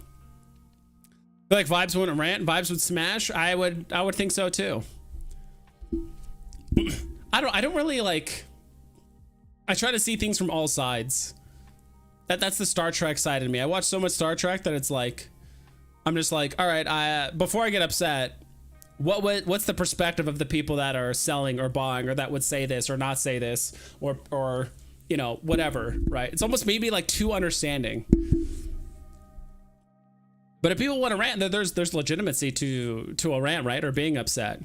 [SPEAKER 1] I feel like Vibes wouldn't rant. Vibes would smash. I would think so too. I don't really like, I try to see things from all sides. That's the Star Trek side of me. I watch so much Star Trek that it's like, I'm just like, all right, before I get upset, what's the perspective of the people that are selling or buying or that would say this or not say this or you know, whatever, right? It's almost maybe like too understanding. But if people want to rant, there's legitimacy to a rant, right? Or being upset.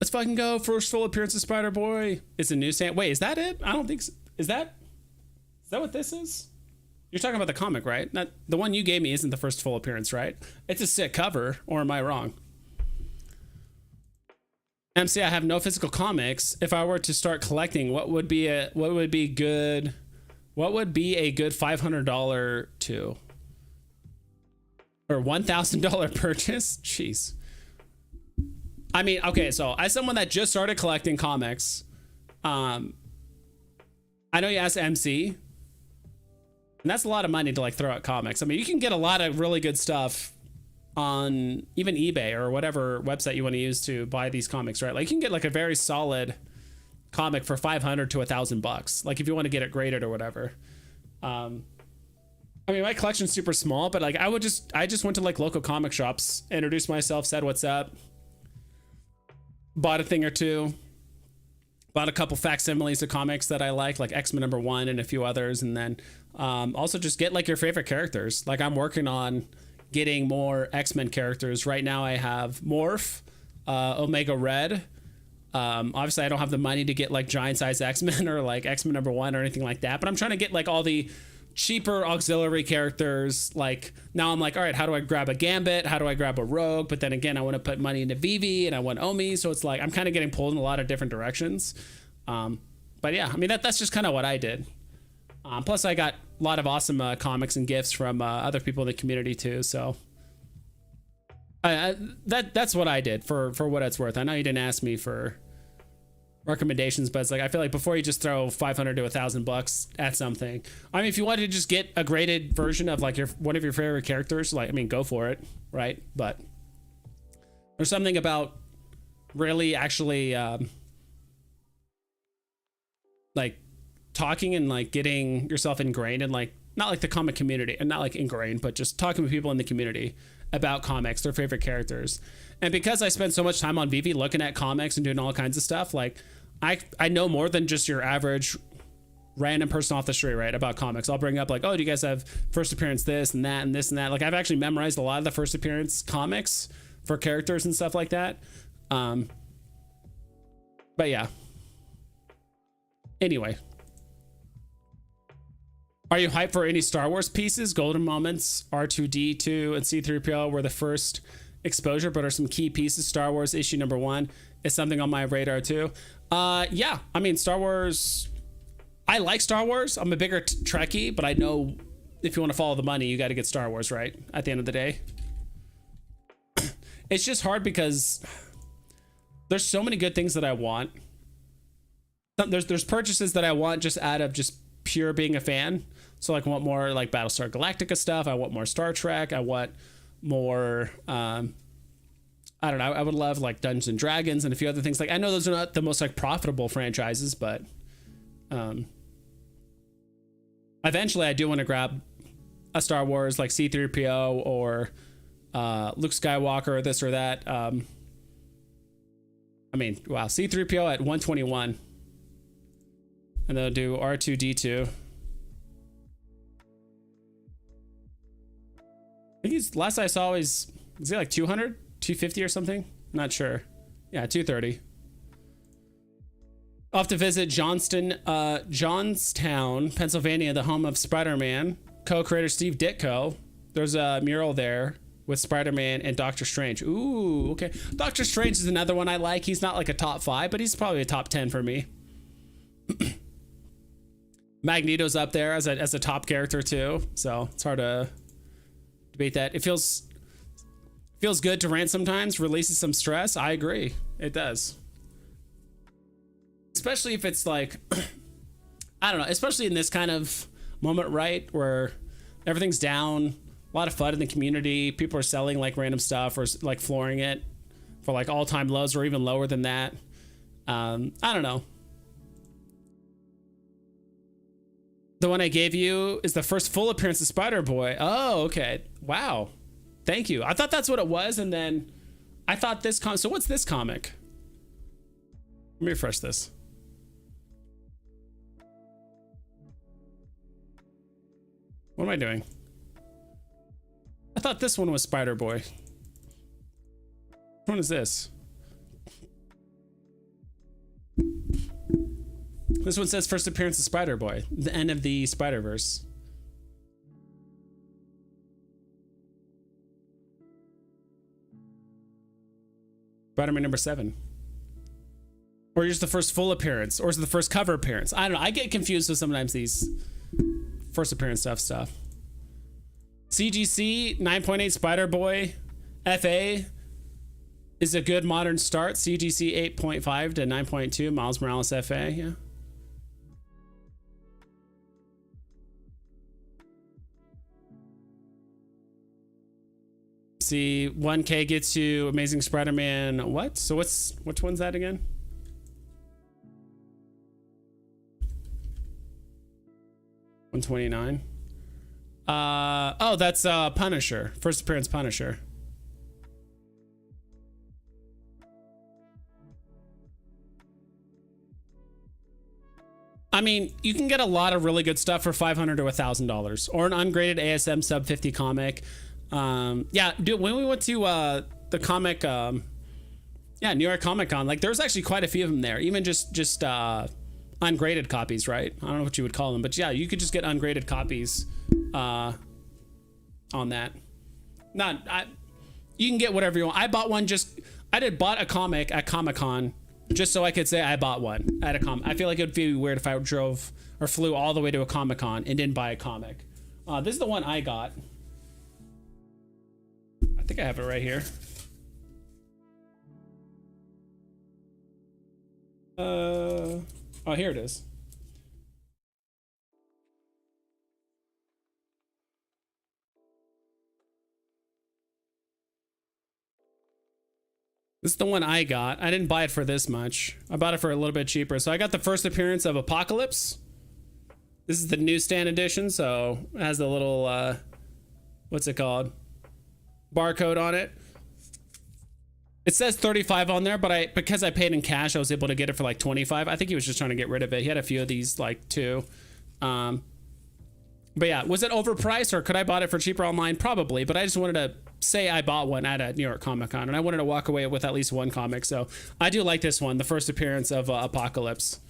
[SPEAKER 1] Let's fucking go. First full appearance of Spider-Boy. It's a new stand. Wait, is that it? I don't think so. Is that what this is? You're talking about the comic, right? Not the one you gave me isn't the first full appearance, right? It's a sick cover, or am I wrong? MC, I have no physical comics. If I were to start collecting, what would be a good $500 to or $1,000 purchase? Jeez. I mean, okay, so as someone that just started collecting comics, I know you asked MC, and that's a lot of money to like throw at comics. I mean, you can get a lot of really good stuff on even eBay or whatever website you want to use to buy these comics, right? Like you can get like a very solid comic for $500 to $1,000, like if you want to get it graded or whatever. I mean, my collection's super small, but like I just went to like local comic shops, introduced myself, said what's up, bought a thing or two, bought a couple facsimiles of comics that I like X-Men #1 and a few others, and then also just get like your favorite characters. Like I'm working on getting more X-Men characters. Right now I have Morph, Omega Red. Obviously I don't have the money to get like giant size X-Men or like X-Men #1 or anything like that, but I'm trying to get like all the cheaper auxiliary characters. Like now I'm like, all right, how do I grab a Gambit? How do I grab a Rogue? But then again, I want to put money into VeVe and I want Omi. So it's like, I'm kind of getting pulled in a lot of different directions. But yeah, I mean, that's just kind of what I did. Plus I got a lot of awesome comics and gifts from other people in the community too. So that's what I did for what it's worth. I know you didn't ask me for recommendations, but it's like I feel like before you just throw $500 to $1,000 at something, I mean, if you wanted to just get a graded version of like one of your favorite characters, like I mean, go for it, right? But there's something about really actually like talking and like getting yourself ingrained in like not like the comic community and not like ingrained, but just talking with people in the community about comics, their favorite characters. And because I spend so much time on VeVe looking at comics and doing all kinds of stuff, like I know more than just your average random person off the street, right, about comics. I'll bring up like, oh, do you guys have first appearance this and that and this and that? Like I've actually memorized a lot of the first appearance comics for characters and stuff like that. But yeah. Anyway. Are you hyped for any Star Wars pieces? Golden Moments, R2-D2, and C-3PO were the first exposure, but are some key pieces. Star Wars issue #1 is something on my radar too. Yeah, I mean, Star Wars, I like Star Wars. I'm a bigger Trekkie, but I know if you want to follow the money, you got to get Star Wars, right? At the end of the day. It's just hard because there's so many good things that I want. There's purchases that I want just out of just pure being a fan. So like I want more like Battlestar Galactica stuff. I want more Star Trek. I want more, I don't know. I would love like Dungeons and Dragons and a few other things. Like I know those are not the most like profitable franchises, but eventually I do want to grab a Star Wars like C-3PO or Luke Skywalker or this or that. I mean, wow, C-3PO at 121. And they'll do R2-D2. I think he's, last I saw was he like 200, 250 or something? Not sure. Yeah, 230. Off to visit Johnstown, Pennsylvania, the home of Spider-Man. Co-creator Steve Ditko. There's a mural there with Spider-Man and Doctor Strange. Ooh, okay. Doctor Strange is another one I like. He's not like a top 5, but he's probably a top 10 for me. Magneto's up there as a top character too, so it's hard to debate that. It feels good to rant sometimes, releases some stress. I agree, it does. Especially if it's like, I don't know, especially in this kind of moment, right, where everything's down, a lot of FUD in the community, people are selling like random stuff or like flooring it for like all-time lows or even lower than that. I don't know. The one I gave you is the first full appearance of Spider-Boy. Oh, okay. Wow. Thank you. I thought that's what it was, and then I thought this so what's this comic? Let me refresh this. What am I doing? I thought this one was Spider-Boy. Which one is this? This one says first appearance of Spider-Boy, the end of the Spider-Verse. Spider-Man number 7. Or just the first full appearance, or is it the first cover appearance? I don't know. I get confused with sometimes these first appearance stuff. CGC 9.8 Spider-Boy FA is a good modern start. CGC 8.5 to 9.2 Miles Morales FA. Yeah. See, 1K gets you Amazing Spider-Man. What? So which one's that again? $129. Oh, that's Punisher. First appearance Punisher. I mean, you can get a lot of really good stuff for $500 to $1,000, or an ungraded ASM sub 50 comic. Yeah, dude, when we went to the comic, New York Comic Con, like there was actually quite a few of them there, even just ungraded copies, right? I don't know what you would call them, but yeah, you could just get ungraded copies on that. You can get whatever you want. I bought one I bought a comic at Comic-Con just so I could say I bought one at a comic. I feel like it would be weird if I drove or flew all the way to a Comic-Con and didn't buy a comic. This is the one I got. I think I have it right here. Oh, here it is. This is the one I got. I didn't buy it for this much. I bought it for a little bit cheaper. So I got the first appearance of Apocalypse. This is the newsstand edition, so it has the little, what's it called? Barcode on it. It says 35 on there, but because I paid in cash, I was able to get it for like 25. I think he was just trying to get rid of it. He had a few of these like too. But yeah, was it overpriced or could I bought it for cheaper online? Probably, but I just wanted to say I bought one at a New York Comic Con and I wanted to walk away with at least one comic. So I do like this one, the first appearance of Apocalypse.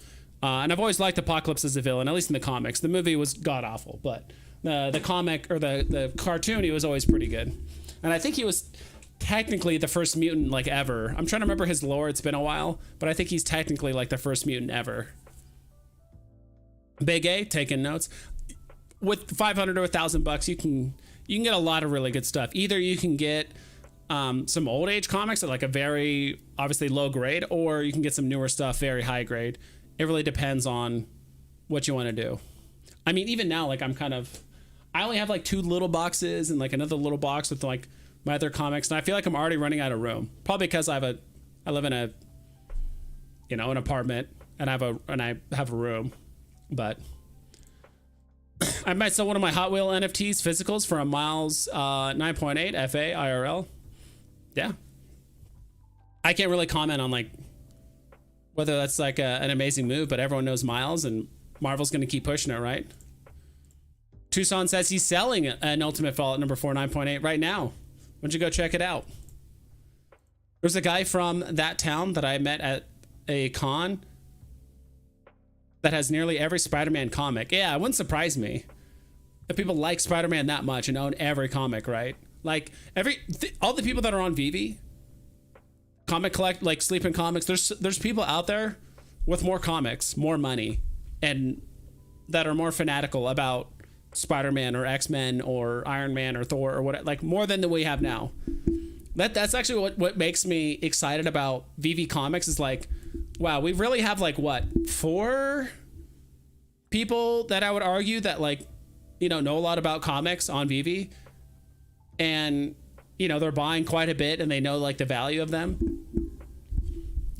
[SPEAKER 1] And I've always liked Apocalypse as a villain, at least in the comics. The movie was god awful, but the comic or the cartoon, he was always pretty good. And I think he was technically the first mutant like ever. I'm trying to remember his lore. It's been a while, but I think he's technically like the first mutant ever. Big A, taking notes. with 500 to $1,000, you can get a lot of really good stuff. Either you can get some old age comics at like a very obviously low grade, or you can get some newer stuff very high grade. It really depends on what you want to do. I mean, even now, like I only have like 2 little boxes and like another little box with like my other comics, and I feel like I'm already running out of room. Probably because I live in a, you know, an apartment, and I have a room. But I might sell one of my Hot Wheel NFTs physicals for a Miles 9.8 FA IRL. Yeah. I can't really comment on like whether that's like an amazing move, but everyone knows Miles, and Marvel's going to keep pushing it, right? Tucson says he's selling an Ultimate Fallout number 4 9.8 right now. Why don't you go check it out? There's a guy from that town that I met at a con that has nearly every Spider-Man comic. Yeah, it wouldn't surprise me if people like Spider-Man that much and own every comic, right? Like all the people that are on VeVe comic collect, like Sleeping Comics, there's people out there with more comics, more money, and that are more fanatical about Spider-Man or X-Men or Iron Man or Thor or what, like more than we have now. That's actually what makes me excited about VeVe Comics is like, wow, we really have like what, 4 people that I would argue that like, you know a lot about comics on VeVe, and you know they're buying quite a bit and they know like the value of them,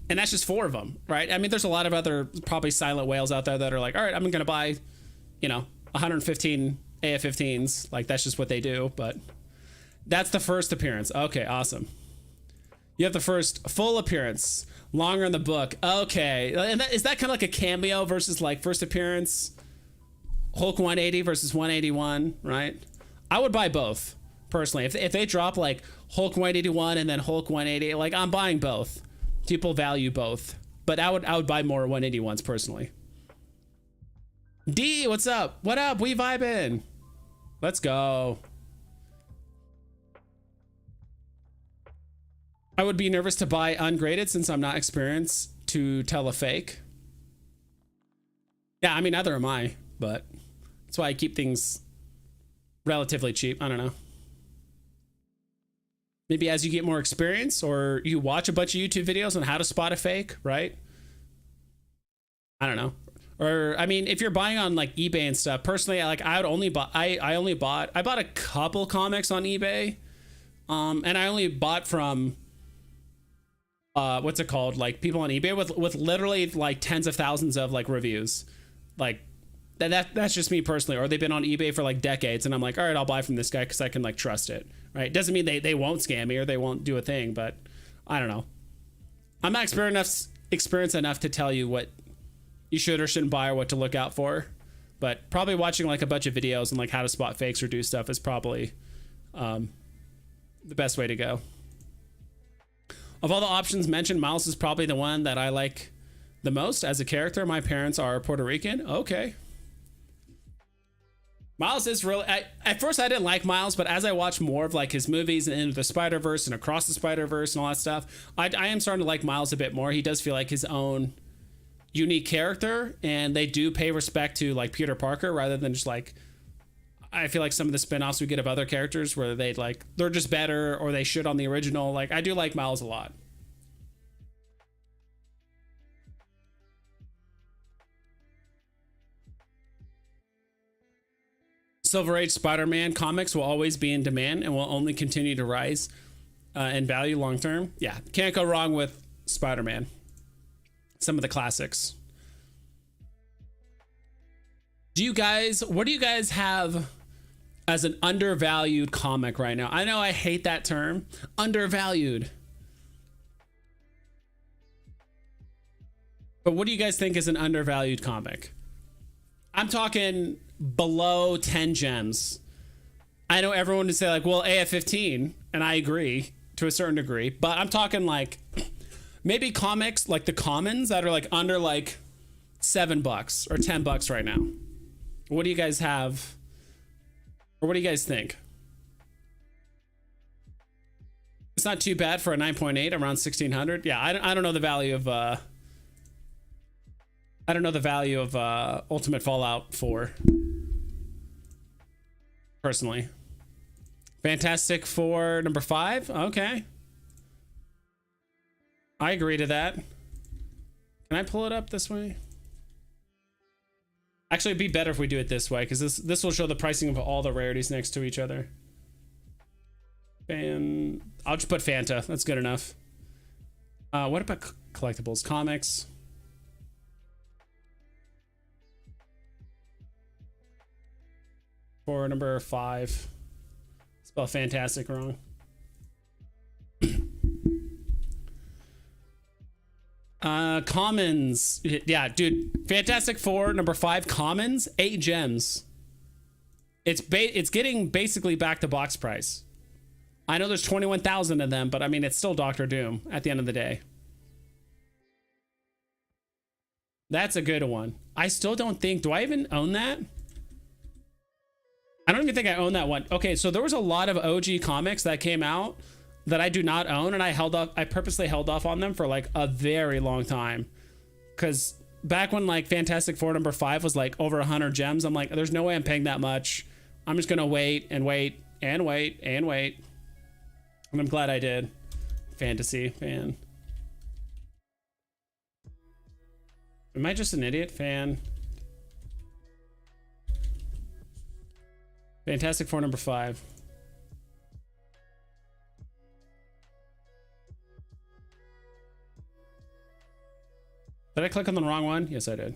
[SPEAKER 1] and that's just 4 of them, right? I mean, there's a lot of other probably silent whales out there that are like, all right, I'm gonna buy, you know, 115 AF-15s, like that's just what they do. But that's the first appearance. Okay, awesome. You have the first full appearance, longer in the book. Okay, and is that kind of like a cameo versus like first appearance, Hulk 180 versus 181, right? I would buy both personally. If they drop like Hulk 181 and then Hulk 180, like I'm buying both. People value both, but I would buy more 181s personally. D, what's up? What up? We vibing. Let's go. I would be nervous to buy ungraded since I'm not experienced to tell a fake. Yeah, I mean, neither am I, but that's why I keep things relatively cheap. I don't know. Maybe as you get more experience, or you watch a bunch of YouTube videos on how to spot a fake, right? I don't know. Or I mean, if you're buying on like eBay and stuff, personally, like I bought a couple comics on eBay, and I only bought from what's it called, like people on eBay with literally like tens of thousands of like reviews, like that's just me personally. Or they've been on eBay for like decades, and I'm like, all right, I'll buy from this guy because I can like trust it, right? Doesn't mean they won't scam me or they won't do a thing, but I don't know. I'm not experienced enough to tell you what you should or shouldn't buy or what to look out for, but probably watching like a bunch of videos on like how to spot fakes or do stuff is probably the best way to go. Of all the options mentioned, Miles is probably the one that I like the most as a character. My parents are Puerto Rican. Okay. Miles is really, at first I didn't like Miles, but as I watch more of like his movies and Into the Spider-Verse and Across the Spider-Verse and all that stuff, I am starting to like Miles a bit more. He does feel like his own unique character, and they do pay respect to like Peter Parker rather than just like, I feel like some of the spin-offs we get of other characters where they're just better or they shit on the original. Like I do like Miles a lot. Silver Age Spider-Man comics will always be in demand and will only continue to rise in value long term. Yeah, can't go wrong with Spider-Man. Some of the classics. What do you guys have as an undervalued comic right now? I know I hate that term, undervalued. But what do you guys think is an undervalued comic? I'm talking below 10 gems. I know everyone would say like, well, AF-15, and I agree to a certain degree, but I'm talking like maybe comics like the commons that are like under like $7 or $10 right now. What do you guys have? Or what do you guys think? It's not too bad for a 9.8 around 1600. Yeah, I don't know the value of Ultimate Fallout 4. personally. Fantastic Four number 5. Okay. I agree to that. Can I pull it up this way? Actually, it'd be better if we do it this way, because this will show the pricing of all the rarities next to each other. And I'll just put Fanta. That's good enough. What about collectibles? Comics. For number 5. Spell fantastic wrong. Commons. Yeah, dude. Fantastic Four number 5 commons, 8 gems. It's getting basically back to box price. I know there's 21,000 of them, but I mean it's still Doctor Doom at the end of the day. That's a good one. I still don't think, do I even own that? I don't even think I own that one. Okay, so there was a lot of OG comics that came out that I do not own, and I purposely held off on them for like a very long time. Cause back when like Fantastic Four number 5 was like over 100 gems, I'm like, there's no way I'm paying that much. I'm just gonna wait and wait and wait and wait. And I'm glad I did. Fantasy fan. Am I just an idiot? Fantastic Four number 5. Did I click on the wrong one? Yes, I did.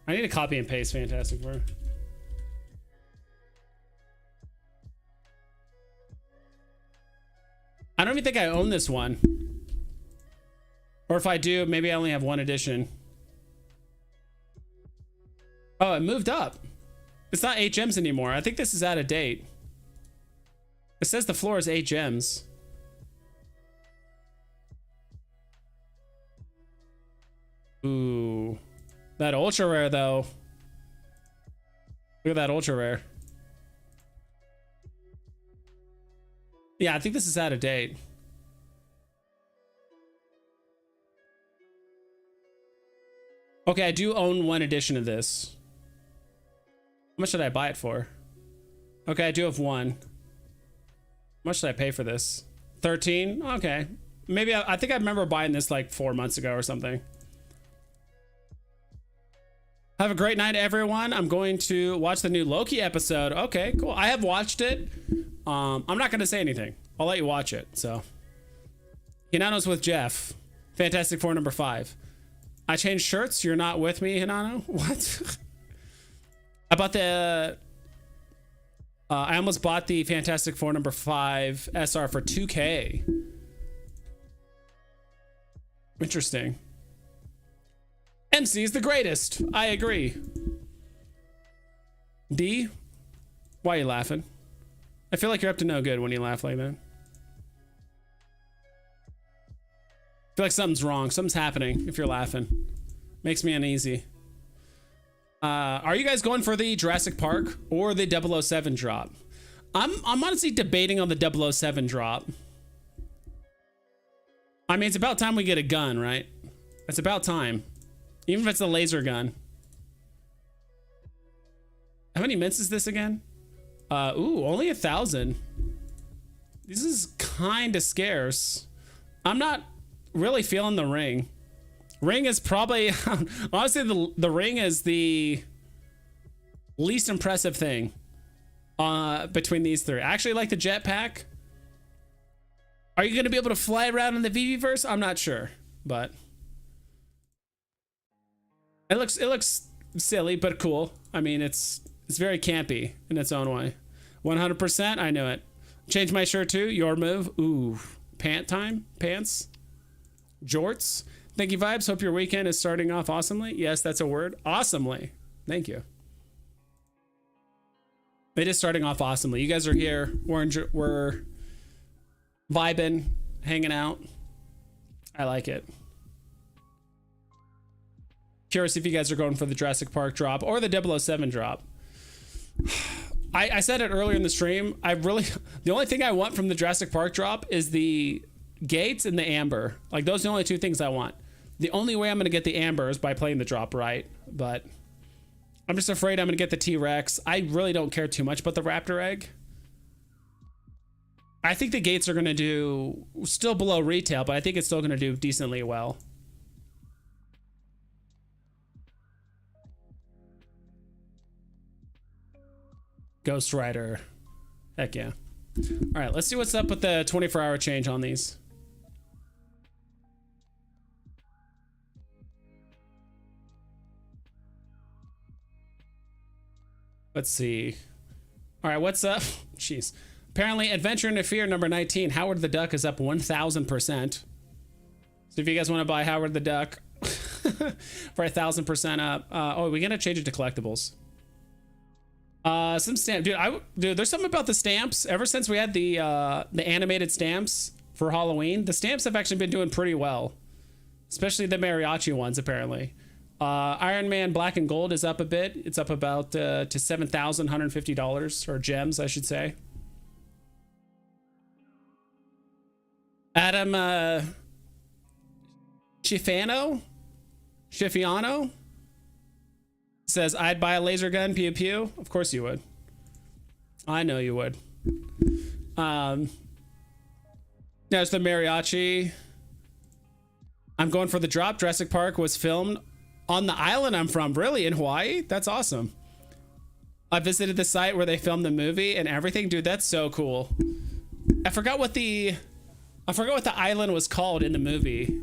[SPEAKER 1] I need to copy and paste Fantastic Four. I don't even think I own this one. Or if I do, maybe I only have one edition. Oh, it moved up. It's not 8 gems anymore. I think this is out of date. It says the floor is 8 gems. Ooh. That ultra rare though. Look at that ultra rare. Yeah, I think this is out of date. Okay, I do own one edition of this. How much should I buy it for? Okay, I do have one. How much did I pay for this? 13? Okay. Maybe I think I remember buying this like 4 months ago or something. Have a great night, everyone. I'm going to watch the new Loki episode. Okay, cool. I have watched it. I'm not going to say anything. I'll let you watch it. So, Hinano's with Jeff. Fantastic Four number 5. I changed shirts. You're not with me, Hinano? What? I bought the... I almost bought the Fantastic Four number 5 SR for 2K. Interesting. MC is the greatest. I agree. D? Why are you laughing? I feel like you're up to no good when you laugh like that. I feel like something's wrong. Something's happening if you're laughing. Makes me uneasy. Are you guys going for the Jurassic Park or the 007 drop? I'm honestly debating on the 007 drop. I mean, it's about time we get a gun, right? It's about time. Even if it's a laser gun. How many mints is this again? Ooh, only 1,000. This is kind of scarce. I'm not really feeling the ring. Ring is probably, honestly, the ring is the least impressive thing between these three. I actually like the jetpack. Are you going to be able to fly around in the VeVe-verse? I'm not sure, but it looks silly, but cool. I mean, it's very campy in its own way. 100%, I knew it. Change my shirt too. Your move. Ooh, pant time. Pants. Jorts. Thank you, Vibes. Hope your weekend is starting off awesomely. Yes, that's a word. Awesomely. Thank you. It is starting off awesomely. You guys are here. We're vibing, hanging out. I like it. Curious if you guys are going for the Jurassic Park drop or the 007 drop. I said it earlier in the stream. The only thing I want from the Jurassic Park drop is the gates and the amber. Like, those are the only two things I want. The only way I'm going to get the amber is by playing the drop right. But I'm just afraid I'm gonna get the T-Rex. I really don't care too much about the raptor egg. I think the gates are gonna do still below retail, but I think it's still gonna do decently well. Ghost Rider. Heck yeah. All right, let's see what's up with the 24-hour change on these. Let's see. All right, what's up? Jeez. Apparently, Adventure into Fear number 19, Howard the Duck is up 1,000%. So if you guys want to buy Howard the Duck for 1,000% up, oh, we're gonna change it to collectibles. Some stamp, dude. There's something about the stamps. Ever since we had the animated stamps for Halloween, the stamps have actually been doing pretty well, especially the mariachi ones. Apparently, Iron Man Black and Gold is up a bit. It's up about to $7,150 or gems, I should say. Adam Schifano says, I'd buy a laser gun, pew pew. Of course you would. I know you would. There's the mariachi. I'm going for the drop. Jurassic Park was filmed on the island I'm from. Really? In Hawaii? That's awesome. I visited the site where they filmed the movie and everything. Dude, that's so cool. I forgot what the island was called in the movie.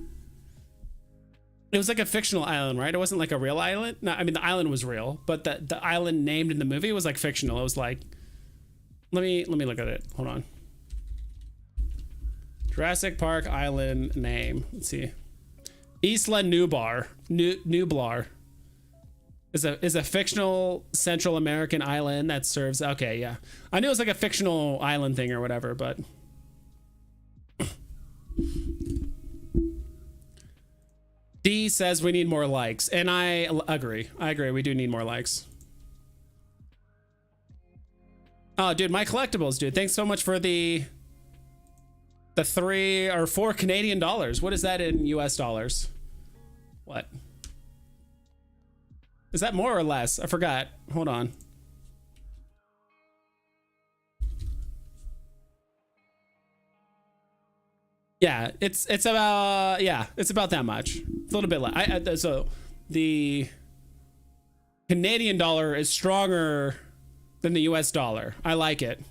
[SPEAKER 1] It was like a fictional island, right? It wasn't like a real island. No, I mean, the island was real, but the island named in the movie was like fictional. It was like, let me look at it. Hold on. Jurassic Park island name. Let's see. Isla Nublar. Nublar is a fictional Central American island that serves. Okay, yeah. I knew it was like a fictional island thing or whatever, but. D says we need more likes, and I agree. We do need more likes. Oh, dude, my collectibles, dude. Thanks so much for the 3 or 4 Canadian dollars. What is that in US dollars? What? Is that more or less? I forgot. Hold on. Yeah, it's about it's about that much. A little bit less. So the Canadian dollar is stronger than the US dollar. I like it.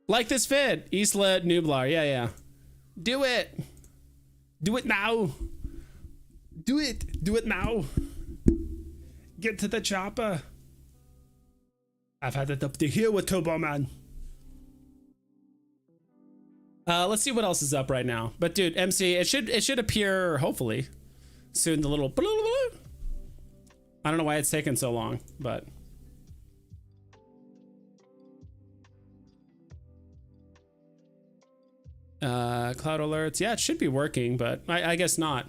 [SPEAKER 1] Like this vid. Isla Nublar. Yeah. Do it. Do it now. Do it. Do it now. Get to the chopper. I've had it up to here with Turbo Man. Let's see what else is up right now. But dude, MC, it should appear hopefully soon. The little blah, blah, blah. I don't know why it's taken so long, but cloud alerts. Yeah, it should be working, but I guess not.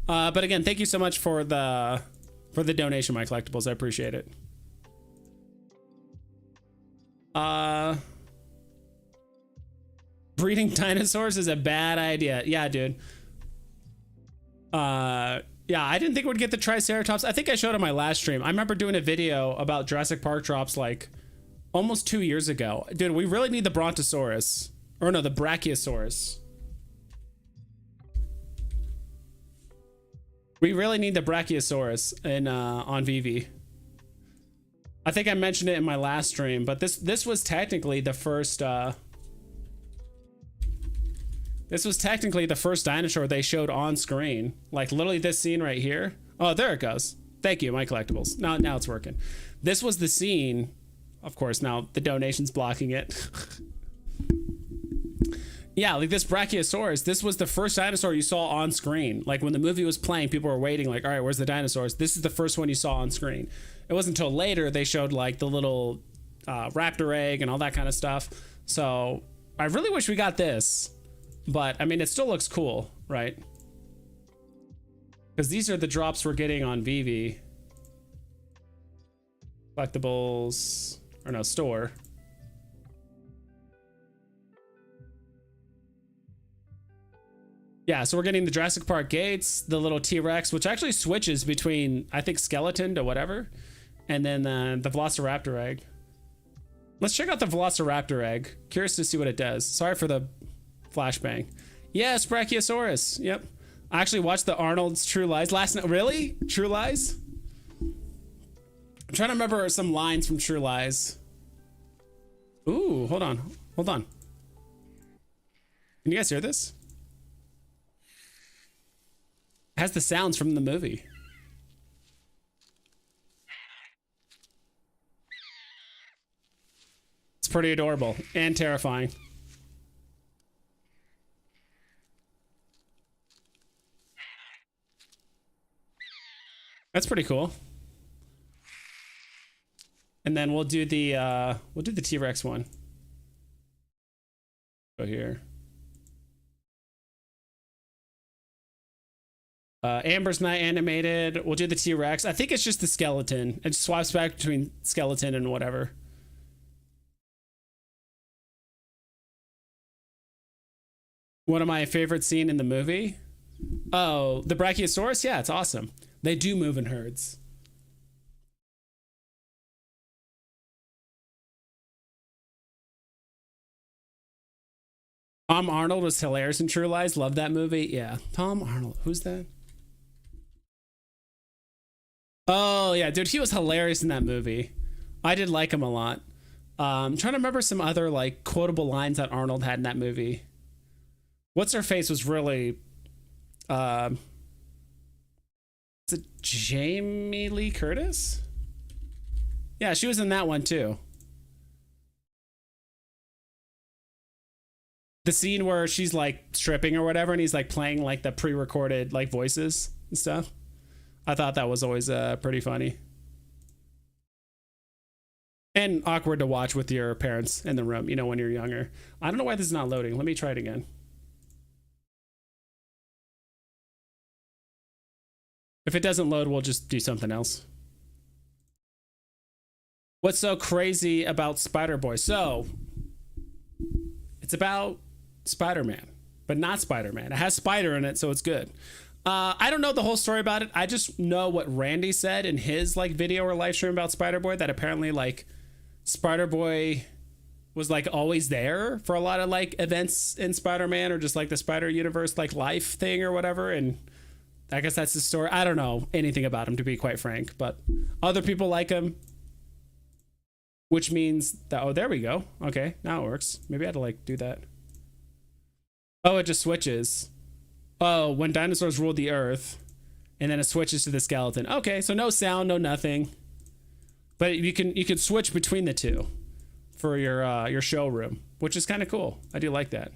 [SPEAKER 1] But again, thank you so much for the donation, my collectibles. I appreciate it. Breeding dinosaurs is a bad idea. Yeah, dude. Yeah, I didn't think we'd get the Triceratops. I think I showed on my last stream. I remember doing a video about Jurassic Park drops like almost 2 years ago. Dude, we really need the Brontosaurus. Or no, the Brachiosaurus. We really need the Brachiosaurus in on VeVe. I think I mentioned it in my last stream, but this was technically the first this was technically the first dinosaur they showed on screen. Like literally this scene right here. Oh, there it goes. Thank you, my collectibles. Now it's working. This was the scene. Of course, now the donation's blocking it. Yeah, like this Brachiosaurus, this was the first dinosaur you saw on screen. Like when the movie was playing, people were waiting like, all right, where's the dinosaurs? This is the first one you saw on screen. It wasn't until later they showed like the little raptor egg and all that kind of stuff. So I really wish we got this. But I mean, it still looks cool, right? Because these are the drops we're getting on VeVe. Collectibles, or no, store. Yeah, so we're getting the Jurassic Park gates, the little T-Rex, which actually switches between, I think, skeleton to whatever, and then the Velociraptor egg. Let's check out the Velociraptor egg. Curious to see what it does. Sorry for the flashbang. Yes, Brachiosaurus. Yep. I actually watched the Arnold's True Lies last night. Really? True Lies? I'm trying to remember some lines from True Lies. Ooh, hold on. Hold on. Can you guys hear this? It has the sounds from the movie. It's pretty adorable and terrifying. That's pretty cool. And then we'll do the T-Rex one. Go here. Amber's not animated. We'll do the T-Rex. I think it's just the skeleton. It swaps back between skeleton and whatever. One of my favorite scene in the movie. Oh, the Brachiosaurus? Yeah, it's awesome. They do move in herds. Tom Arnold was hilarious in True Lies. Love that movie. Yeah. Tom Arnold. Who's that? Oh, yeah, dude. He was hilarious in that movie. I did like him a lot. I'm trying to remember some other, like, quotable lines that Arnold had in that movie. What's her face was really... is it Jamie Lee Curtis? Yeah, she was in that one, too. The scene where she's like stripping or whatever and he's like playing like the pre-recorded like voices and stuff. I thought that was always pretty funny and awkward to watch with your parents in the room, you know, when you're younger. I don't know why this is not loading. Let me try it again. If it doesn't load, we'll just do something else. What's so crazy about Spider-Boy? So it's about Spider-Man, but not Spider-Man. It has Spider in it, so it's good. I don't know the whole story about it. I just know what Randy said in his like video or live stream about Spider-Boy, that apparently like Spider-Boy was like always there for a lot of like events in Spider-Man or just like the Spider Universe like life thing or whatever. And I guess that's the story. I don't know anything about him, to be quite frank, but other people like him, which means that, oh, there we go. Okay, now it works. Maybe I had to like do that. Oh, it just switches. Oh, when dinosaurs ruled the earth, and then it switches to the skeleton. Okay, so no sound, no nothing, but you can switch between the two for your showroom, which is kind of cool. I do like that.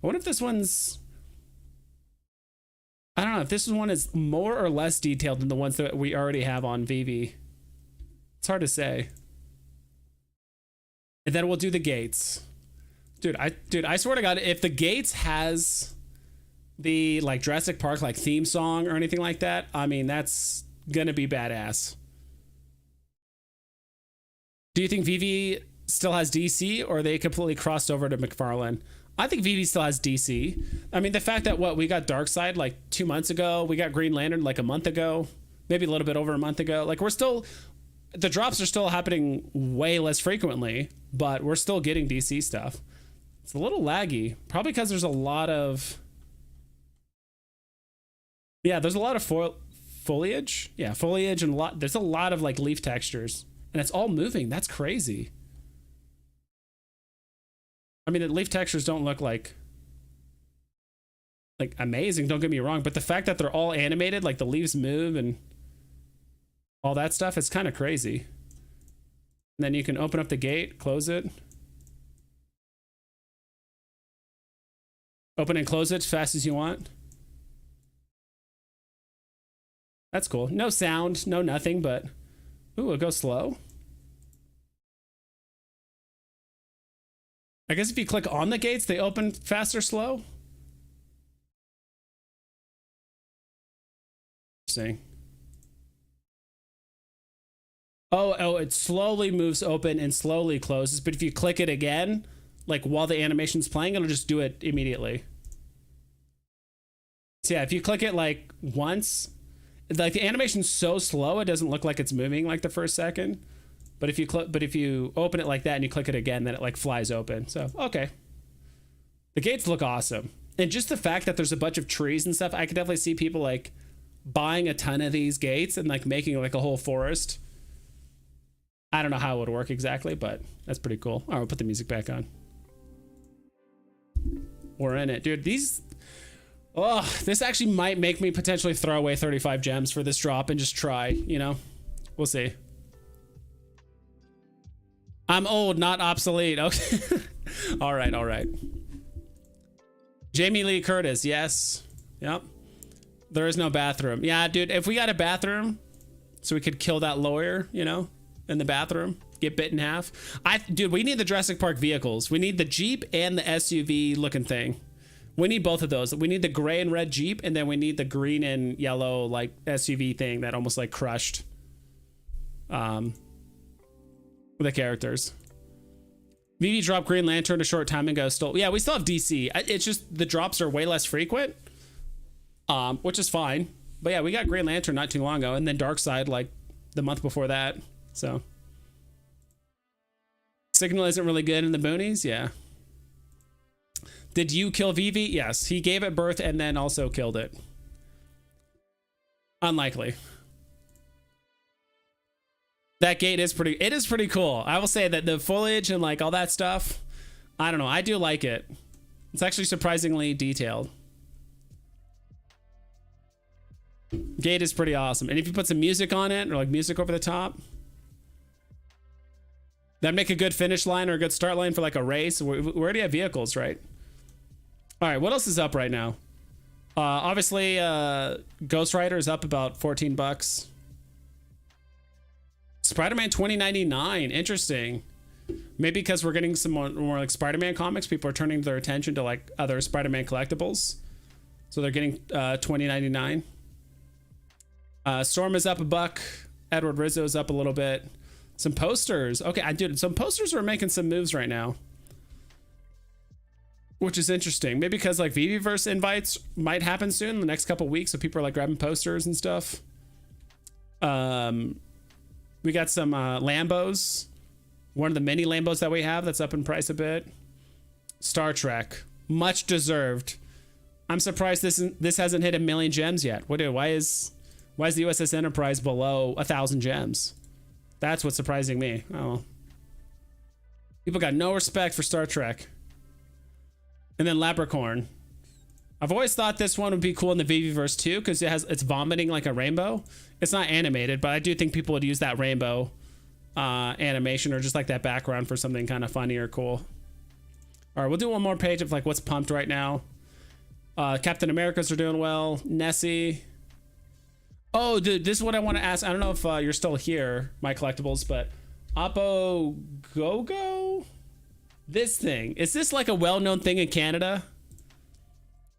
[SPEAKER 1] I wonder if this one's, I don't know if this one is more or less detailed than the ones that we already have on VeVe. It's hard to say. And then we'll do the gates. Dude, I swear to God, if the gates has the like Jurassic Park like theme song or anything like that, I mean, that's gonna be badass. Do you think VeVe still has DC, or they completely crossed over to McFarlane? I think VeVe still has DC. I mean, the fact that we got Darkseid like 2 months ago, we got Green Lantern like a month ago, maybe a little bit over a month ago. Like the drops are still happening way less frequently, but we're still getting DC stuff. It's a little laggy, probably because there's a lot of, there's a lot of foliage. Yeah, foliage and there's a lot of like leaf textures, and it's all moving. That's crazy. I mean, the leaf textures don't look like amazing, don't get me wrong, but the fact that they're all animated, like the leaves move and all that stuff, it's kind of crazy. And then you can open up the gate, close it. Open and close it as fast as you want. That's cool. No sound, no nothing, but ooh, it goes slow. I guess if you click on the gates, they open fast or slow. Interesting. Oh, it slowly moves open and slowly closes, but if you click it again, like while the animation's playing, it'll just do it immediately. So yeah, if you click it like once, like the animation's so slow it doesn't look like it's moving like the first second. But if you open it like that and you click it again, then it like flies open. So okay. The gates look awesome. And just the fact that there's a bunch of trees and stuff, I could definitely see people like buying a ton of these gates and like making like a whole forest. I don't know how it would work exactly, but that's pretty cool. All right, we'll put the music back on. We're in it, dude. This actually might make me potentially throw away 35 gems for this drop and just try, you know? We'll see. I'm old, not obsolete. Okay. All right. Jamie Lee Curtis, yes. Yep. There is no bathroom. Yeah, dude, if we got a bathroom so we could kill that lawyer, you know, in the bathroom, get bit in half. Dude, we need the Jurassic Park vehicles. We need the Jeep and the SUV looking thing. We need both of those. We need the gray and red Jeep, and then we need the green and yellow like SUV thing that almost like crushed the characters. VeVe dropped Green Lantern a short time ago. Yeah, we still have DC. It's just the drops are way less frequent, which is fine. But yeah, we got Green Lantern not too long ago, and then Darkseid like the month before that. So Signal isn't really good in the boonies. Yeah. Did you kill VeVe? Yes, he gave it birth and then also killed it. Unlikely. That gate is pretty cool. I will say that the foliage and like all that stuff, I don't know. I do like it. It's actually surprisingly detailed. Gate is pretty awesome. And if you put some music on it or like music over the top, that'd make a good finish line or a good start line for like a race. We already have vehicles, right? All right, what else is up right now? Obviously, Ghost Rider is up about $14. Spider-Man 2099, interesting. Maybe because we're getting some more like Spider-Man comics, people are turning their attention to like other Spider-Man collectibles, so they're getting 2099. Storm is up $1. Edward Rizzo is up a little bit. Some posters. Okay, dude, some posters are making some moves right now, which is interesting. Maybe because like VeVeverse invites might happen soon in the next couple weeks, so people are like grabbing posters and stuff. We got some Lambos. One of the many Lambos that we have that's up in price a bit. Star Trek, much deserved. I'm surprised this hasn't hit 1 million gems yet. Why is the USS Enterprise below 1,000 gems? That's what's surprising me. Oh, people got no respect for Star Trek. And then Leprechaun. I've always thought this one would be cool in the VeVeverse too, because it's vomiting like a rainbow. It's not animated, but I do think people would use that rainbow animation or just like that background for something kind of funny or cool. All right, we'll do one more page of like what's pumped right now. Captain America's are doing well. Nessie. Oh, dude, this is what I want to ask. I don't know if you're still here, my collectibles, but Oppo Go-Go? This thing. Is this like a well-known thing in Canada?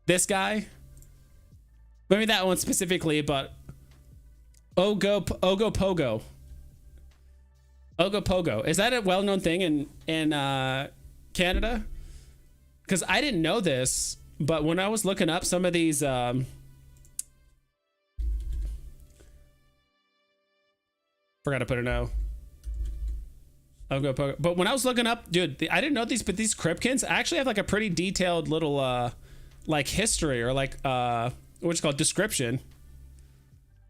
[SPEAKER 1] This guy? Maybe that one specifically, but Ogopogo. Ogopogo. Is that a well-known thing in Canada? Because I didn't know this, but when I was looking up some of these forgot to put an O. Ogopogo. But when I was looking up, dude, I didn't know these, but these Kripkins actually have like a pretty detailed little like history or like what's it called, description.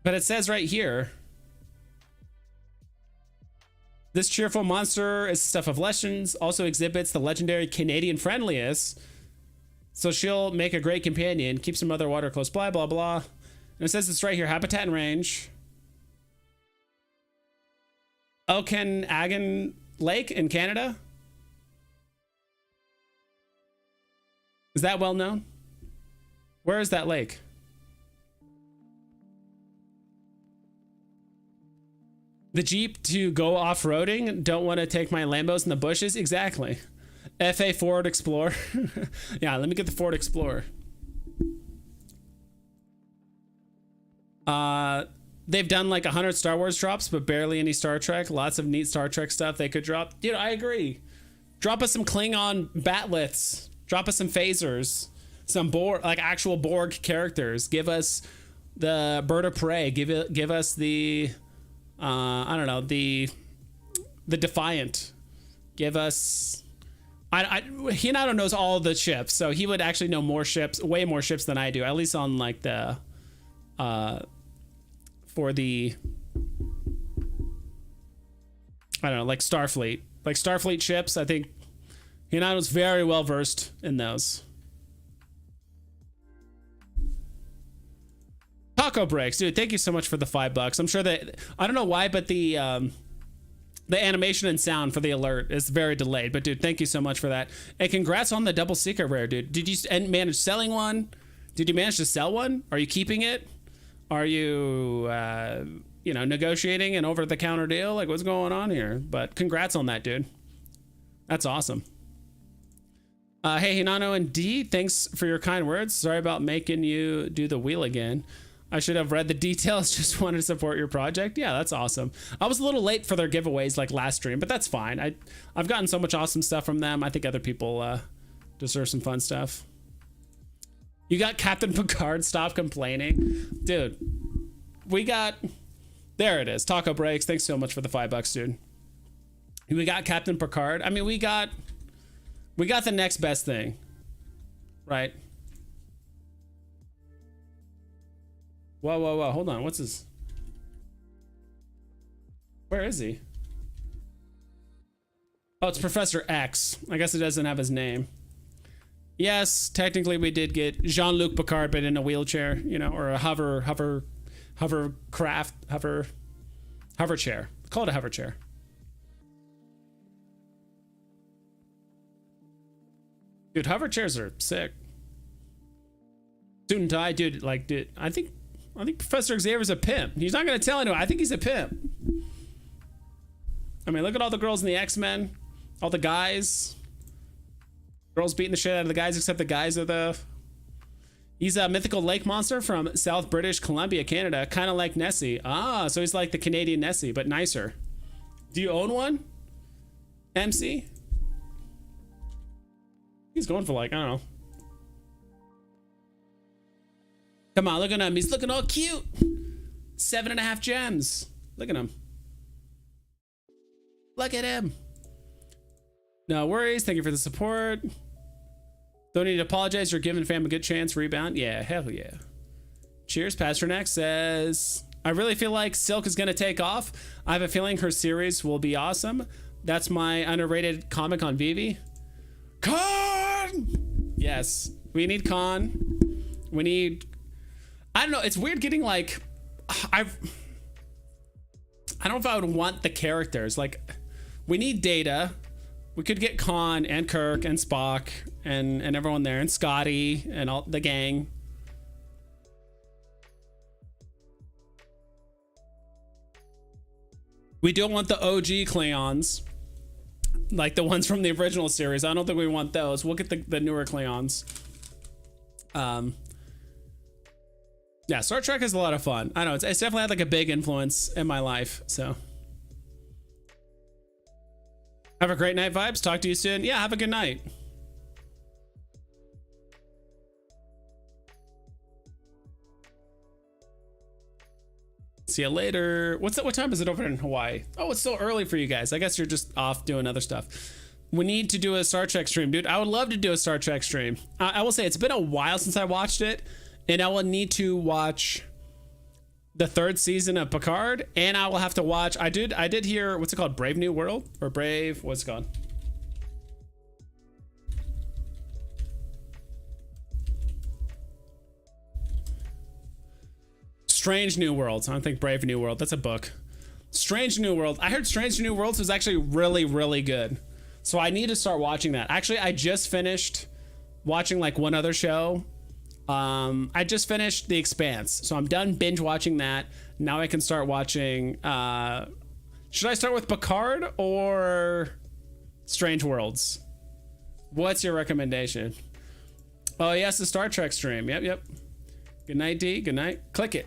[SPEAKER 1] But it says right here, this cheerful monster is the stuff of legends, also exhibits the legendary Canadian friendliness, so she'll make a great companion, keeps her mother water close by, blah blah. And it says it's right here, habitat and range, Okanagan Lake in Canada. Is that well known? Where is that lake? The Jeep to go off-roading. Don't want to take my Lambos in the bushes. Exactly. FA Ford Explorer. Yeah, let me get the Ford Explorer. They've done like 100 Star Wars drops, but barely any Star Trek. Lots of neat Star Trek stuff they could drop. Dude, I agree. Drop us some Klingon batliths. Drop us some phasers. some Borg, like actual Borg characters. Give us the bird of prey. Give us the I don't know, the Defiant. Give us Hinata knows all the ships, so he would actually know more ships, way more ships than I do, at least on like the for the, I don't know, like Starfleet. Like Starfleet ships, I think Hinata's very well versed in those. Taco Breaks, dude, thank you so much for the $5. I'm sure that, I don't know why, but the animation and sound for the alert is very delayed. But dude, thank you so much for that. And congrats on the double secret rare, dude. Did you manage selling one? Did you manage to sell one? Are you keeping it? Are you, you know, negotiating an over-the-counter deal? Like, what's going on here? But congrats on that, dude. That's awesome. Hey, Hinano and D, thanks for your kind words. Sorry about making you do the wheel again. I should have read the details. Just wanted to support your project. Yeah, that's awesome. I was a little late for their giveaways like last stream, but that's fine. I've gotten so much awesome stuff from them. I think other people deserve some fun stuff. You got Captain Picard. Stop complaining. Dude, we got... There it is. Taco Breaks. Thanks so much for the $5, dude. We got Captain Picard. I mean, we got the next best thing. Right? Whoa, whoa, whoa. Hold on. What's his... Where is he? Oh, it's Professor X. I guess it doesn't have his name. Yes, technically we did get Jean-Luc Picard, but in a wheelchair, you know, or a hover chair. Call it a hover chair. Dude, hover chairs are sick. Suit and tie, dude. Like, dude, I think Professor Xavier's a pimp. He's not gonna tell anyone. I think he's a pimp. I mean, look at all the girls in the X-Men, all the guys. Girls beating the shit out of the guys, except the guys are the... He's a mythical lake monster from South British Columbia, Canada, kind of like Nessie. Ah, so he's like the Canadian Nessie, but nicer. Do you own one, MC? He's going for like, I don't know. Come on, look at him. He's looking all cute. 7.5 gems. Look at him. Look at him. No worries. Thank you for the support. Don't need to apologize. You're giving fam a good chance. Rebound. Yeah, hell yeah. Cheers. Pasternak says, I really feel like Silk is going to take off. I have a feeling her series will be awesome. That's my underrated comic on VeVe. Con! Yes. We need Con. We need... I don't know. It's weird getting like... I don't know if I would want the characters. Like, we need Data. We could get Khan and Kirk and Spock and everyone there, and Scotty and all the gang. We don't want the OG Klingons, like the ones from the original series. I don't think we want those. We'll get the newer Klingons. Yeah, Star Trek is a lot of fun. I know it's definitely had like a big influence in my life. So have a great night, Vibes. Talk to you soon. Yeah, have a good night. See you later. What time is it over in Hawaii? Oh, it's still early for you guys. I guess you're just off doing other stuff. We need to do a Star Trek stream, dude. I would love to do a Star Trek stream. I will say it's been a while since I watched it, and I will need to watch the 3rd season of Picard, and I will have to watch. I did hear, what's it called? Brave New World or Brave? What's it called? Strange New Worlds. I don't think Brave New World. That's a book. Strange New World. I heard Strange New Worlds was actually really, really good. So I need to start watching that. Actually, I just finished watching like one other show. I just finished The Expanse. So I'm done binge watching that. Now I can start watching... should I start with Picard or Strange Worlds? What's your recommendation? Oh, yes, the Star Trek stream. Yep. Good night, D. Good night. Click it.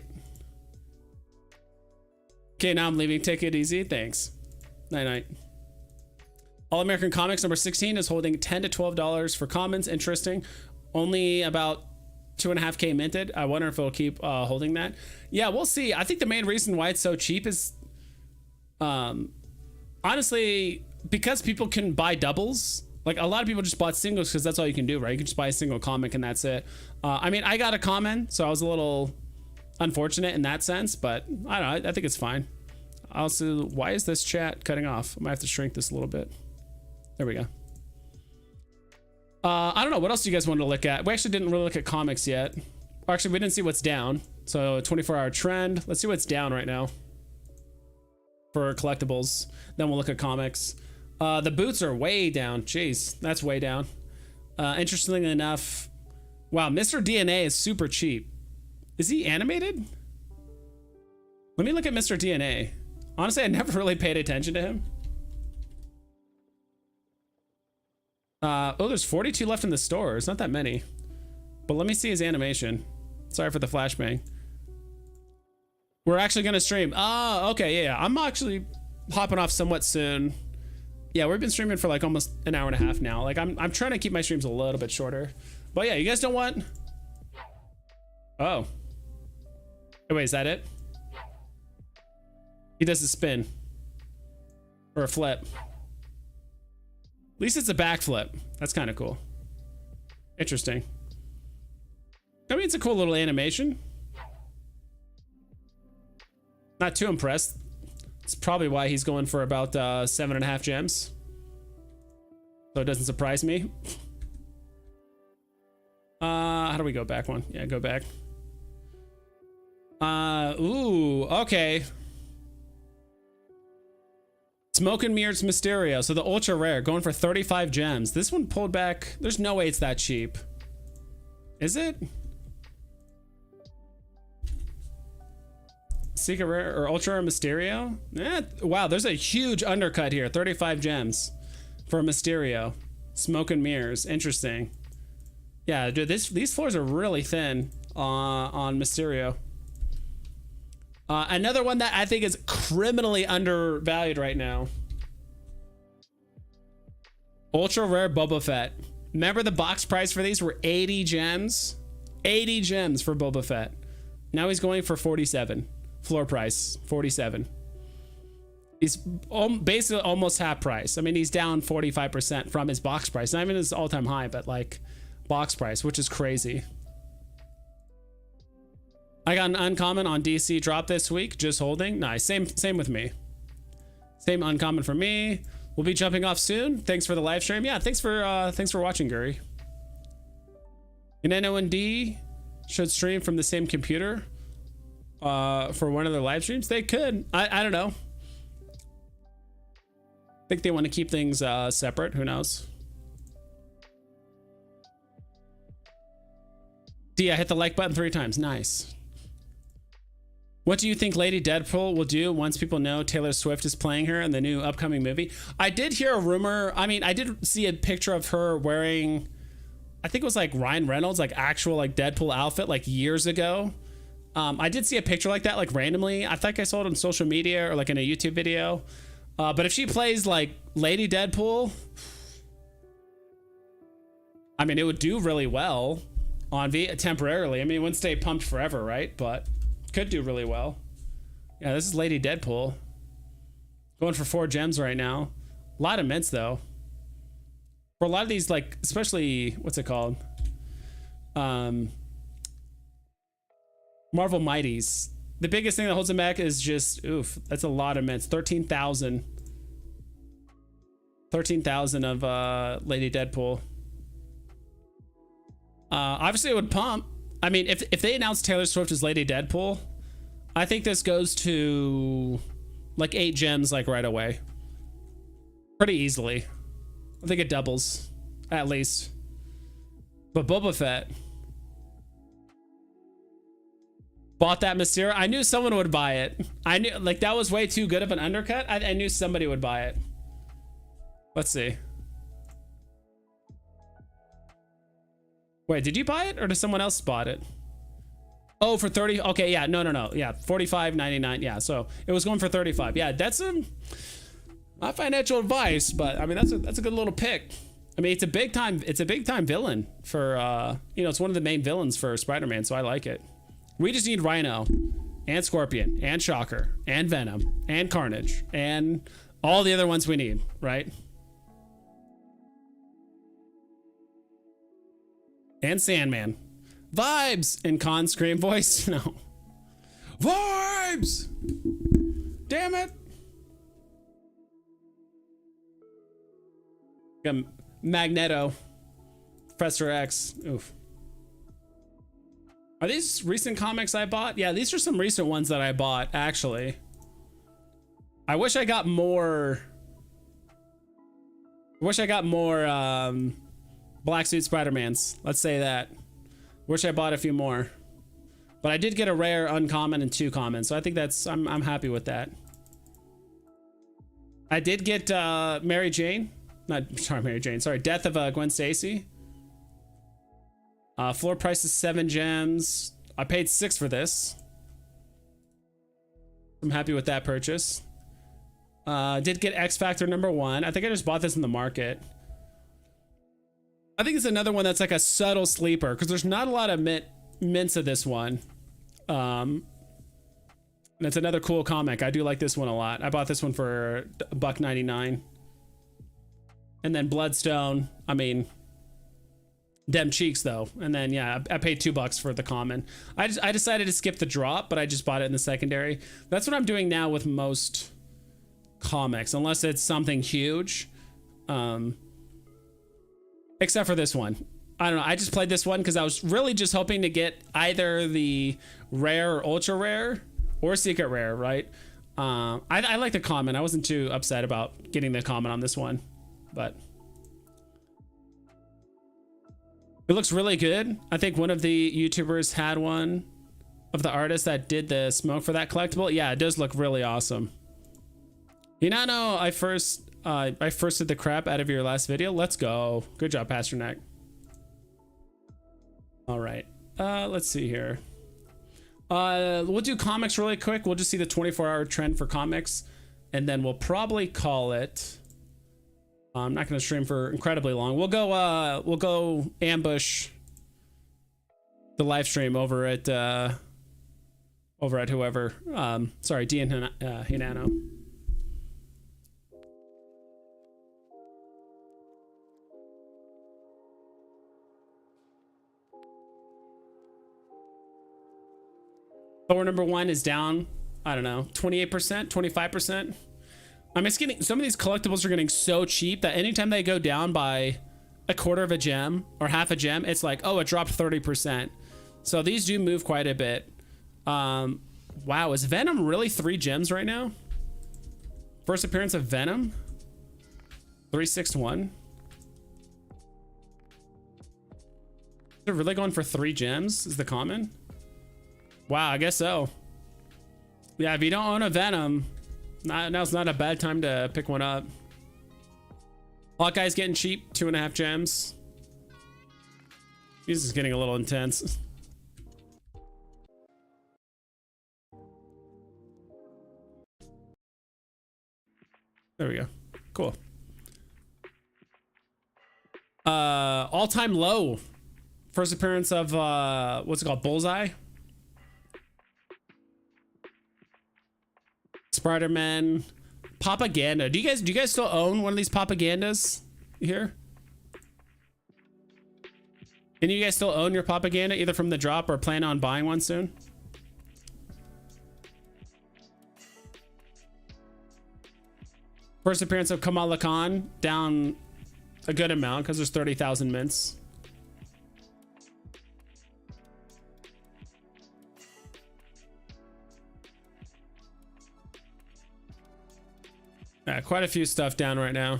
[SPEAKER 1] Okay, now I'm leaving. Take it easy. Thanks. Night. All American Comics number 16 is holding $10 to $12 for commons. Interesting. Only about 2.5K minted. I wonder if it'll keep holding that. Yeah, we'll see. I think the main reason why it's so cheap is honestly because people can buy doubles. Like a lot of people just bought singles because that's all you can do, right? You can just buy a single comic and that's it. I mean, I got a common, so I was a little unfortunate in that sense, but I don't know. I think it's fine. Also, why is this chat cutting off? I might have to shrink this a little bit. There we go. I don't know. What else do you guys want to look at? We actually didn't really look at comics yet. Or actually, we didn't see what's down. So 24-hour trend. Let's see what's down right now for collectibles. Then we'll look at comics. The boots are way down. Jeez, that's way down. Interestingly enough, wow, Mr. DNA is super cheap. Is he animated? Let me look at Mr. DNA. Honestly, I never really paid attention to him. Oh, there's 42 left in the store. It's not that many. But let me see his animation. Sorry for the flashbang. We're actually going to stream. Oh, okay. Yeah, I'm actually hopping off somewhat soon. Yeah, we've been streaming for like almost an hour and a half now. Like I'm trying to keep my streams a little bit shorter. But yeah, you guys don't want... Oh. Oh, wait, is that it? He does a spin. Or a flip. At least it's a backflip. That's kind of cool. Interesting. I mean, it's a cool little animation. Not too impressed. It's probably why he's going for about 7.5 gems. So it doesn't surprise me. How do we go back one? Yeah, go back. Ooh, okay. Smoke and Mirrors Mysterio. So the ultra rare going for 35 gems. This one pulled back. There's no way it's that cheap. Is it? Secret rare or ultra rare Mysterio? Eh, wow, there's a huge undercut here. 35 gems for Mysterio. Smoke and Mirrors. Interesting. Yeah, dude, these floors are really thin on Mysterio. Another one that I think is criminally undervalued right now. Ultra rare Boba Fett. Remember the box price for these were 80 gems? 80 gems for Boba Fett. Now he's going for 47. Floor price, 47. He's basically almost half price. I mean, he's down 45% from his box price. Not even his all-time high, but like box price, which is crazy. I got an uncommon on DC drop this week, just holding. Nice, same with me. Same uncommon for me. We'll be jumping off soon. Thanks for the live stream. Yeah, thanks for watching, Guri. Nano and D should stream from the same computer for one of their live streams. They could. I don't know. I think they want to keep things separate. Who knows? D, I hit the like button 3 times. Nice. What do you think Lady Deadpool will do once people know Taylor Swift is playing her in the new upcoming movie? I did hear a rumor. I mean, I did see a picture of her wearing, I think it was like Ryan Reynolds, like actual like Deadpool outfit like years ago. I did see a picture like that, like randomly. I think I saw it on social media or like in a YouTube video. But if she plays like Lady Deadpool, I mean, it would do really well on V temporarily. I mean, it wouldn't stay pumped forever, right? But could do really well. Yeah, this is Lady Deadpool. Going for 4 gems right now. A lot of mints though. For a lot of these, like, especially, what's it called? Marvel Mighties. The biggest thing that holds them back is just, oof, that's a lot of mints. 13,000. 13,000 of Lady Deadpool. Obviously it would pump. I mean, if they announce Taylor Swift as Lady Deadpool, I think this goes to like 8 gems like right away. Pretty easily. I think it doubles, at least. But Boba Fett. Bought that Mysterio. I knew someone would buy it. I knew, like, that was way too good of an undercut. I knew somebody would buy it. Let's see. Wait, did you buy it or did someone else bought it? Oh, for 30. Okay, yeah, no. Yeah, 45.99. Yeah, so it was going for 35. Yeah, that's not financial advice, but I mean that's a good little pick. I mean, it's a big time villain for, you know, it's one of the main villains for Spider-Man, so I like it. We just need Rhino and Scorpion and Shocker and Venom and Carnage and all the other ones we need, right? And Sandman. Vibes in Con scream voice. No. Vibes! Damn it! Magneto. Professor X. Oof. Are these recent comics I bought? Yeah, these are some recent ones that I bought, actually. I wish I got more... Black Suit Spider-Mans. Let's say that. Wish I bought a few more. But I did get a rare, uncommon, and 2 common, so I think that's... I'm happy with that. I did get Mary Jane. Sorry, Death of Gwen Stacy. Floor price is 7 gems. I paid 6 for this. I'm happy with that purchase. Did get X Factor #1. I think I just bought this in the market. I think it's another one that's like a subtle sleeper because there's not a lot of mints of this one. And it's another cool comic. I do like this one a lot. I bought this one for $1.99. And then Bloodstone. I mean, dem cheeks though. And then yeah, I paid $2 for the common. I decided to skip the drop, but I just bought it in the secondary. That's what I'm doing now with most comics, unless it's something huge. Except for this one. I don't know. I just played this one because I was really just hoping to get either the rare or ultra rare or secret rare, right? I like the common. I wasn't too upset about getting the common on this one, but it looks really good. I think one of the YouTubers had one of the artists that did the smoke for that collectible. Yeah, it does look really awesome. You know, I first did the crap out of your last video. Let's go. Good job, Pasternak. All right. Let's see here. We'll do comics really quick. We'll just see the 24-hour trend for comics, and then we'll probably call it. I'm not going to stream for incredibly long. We'll go ambush the live stream over at whoever. Sorry, D and Hinano. Thor #1 is down, I don't know, 28%, 25%. I mean, it's getting, some of these collectibles are getting so cheap that anytime they go down by a quarter of a gem or half a gem, it's like, oh, it dropped 30%. So these do move quite a bit. Wow, is Venom really 3 gems right now? First appearance of Venom? 361. They're really going for 3 gems is the common? Wow, I guess so. Yeah, if you don't own a Venom, now's not a bad time to pick one up. Hawkeye's getting cheap, 2.5 gems. This is getting a little intense. There we go. Cool. All-time low. First appearance of what's it called? Bullseye. Spider-Man. Propaganda. Do you guys still own one of these propagandas here? And you guys still own your propaganda either from the drop or plan on buying one soon? First appearance of Kamala Khan, down a good amount because there's 30,000 mints. Yeah, quite a few stuff down right now.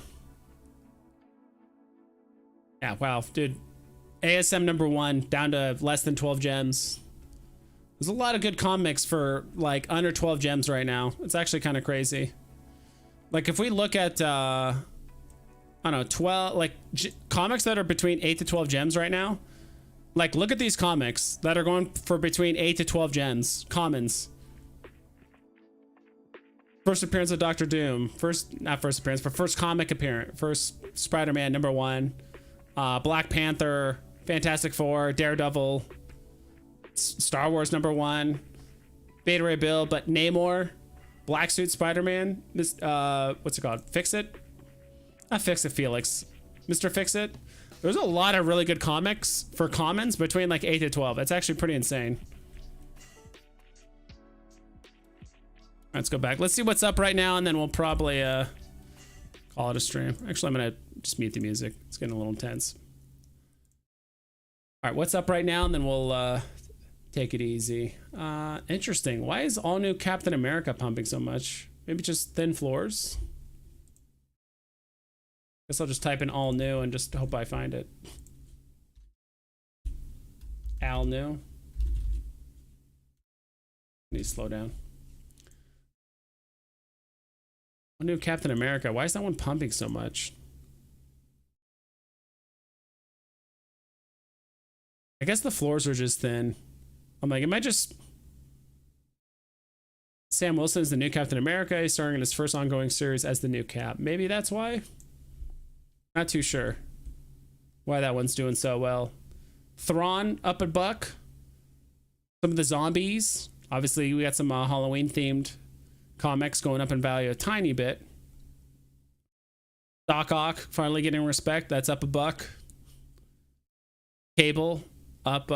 [SPEAKER 1] Yeah, wow, dude. ASM #1 down to less than 12 gems. There's a lot of good comics for like under 12 gems right now. It's actually kind of crazy. Like if we look at I don't know, 12 like comics that are between 8 to 12 gems right now. Like look at these comics that are going for between 8 to 12 gems, commons. First appearance of Doctor Doom. Not first appearance, but first comic appearance. First Spider-Man #1. Black Panther, Fantastic Four, Daredevil, Star Wars #1, Beta Ray Bill, but Namor, Black Suit Spider-Man, this what's it called? Fix It? Not Fix It Felix. Mr. Fix It. There's a lot of really good comics for commons between like 8 to 12. That's actually pretty insane. Let's go back. Let's see what's up right now, and then we'll probably call it a stream. Actually, I'm gonna just mute the music. It's getting a little intense. All right, what's up right now, and then we'll take it easy. Interesting. Why is all new Captain America pumping so much? Maybe just thin floors? Guess I'll just type in all new and just hope I find it. Al new. Need to slow down. All new Captain America. Why is that one pumping so much? I guess the floors are just thin. I'm like, am I just... Sam Wilson is the new Captain America. He's starring in his first ongoing series as the new Cap. Maybe that's why? Not too sure why that one's doing so well. Thrawn up a buck. Some of the zombies. Obviously, we got some Halloween themed comics going up in value a tiny bit. Doc Ock finally getting respect. That's up a buck. Cable up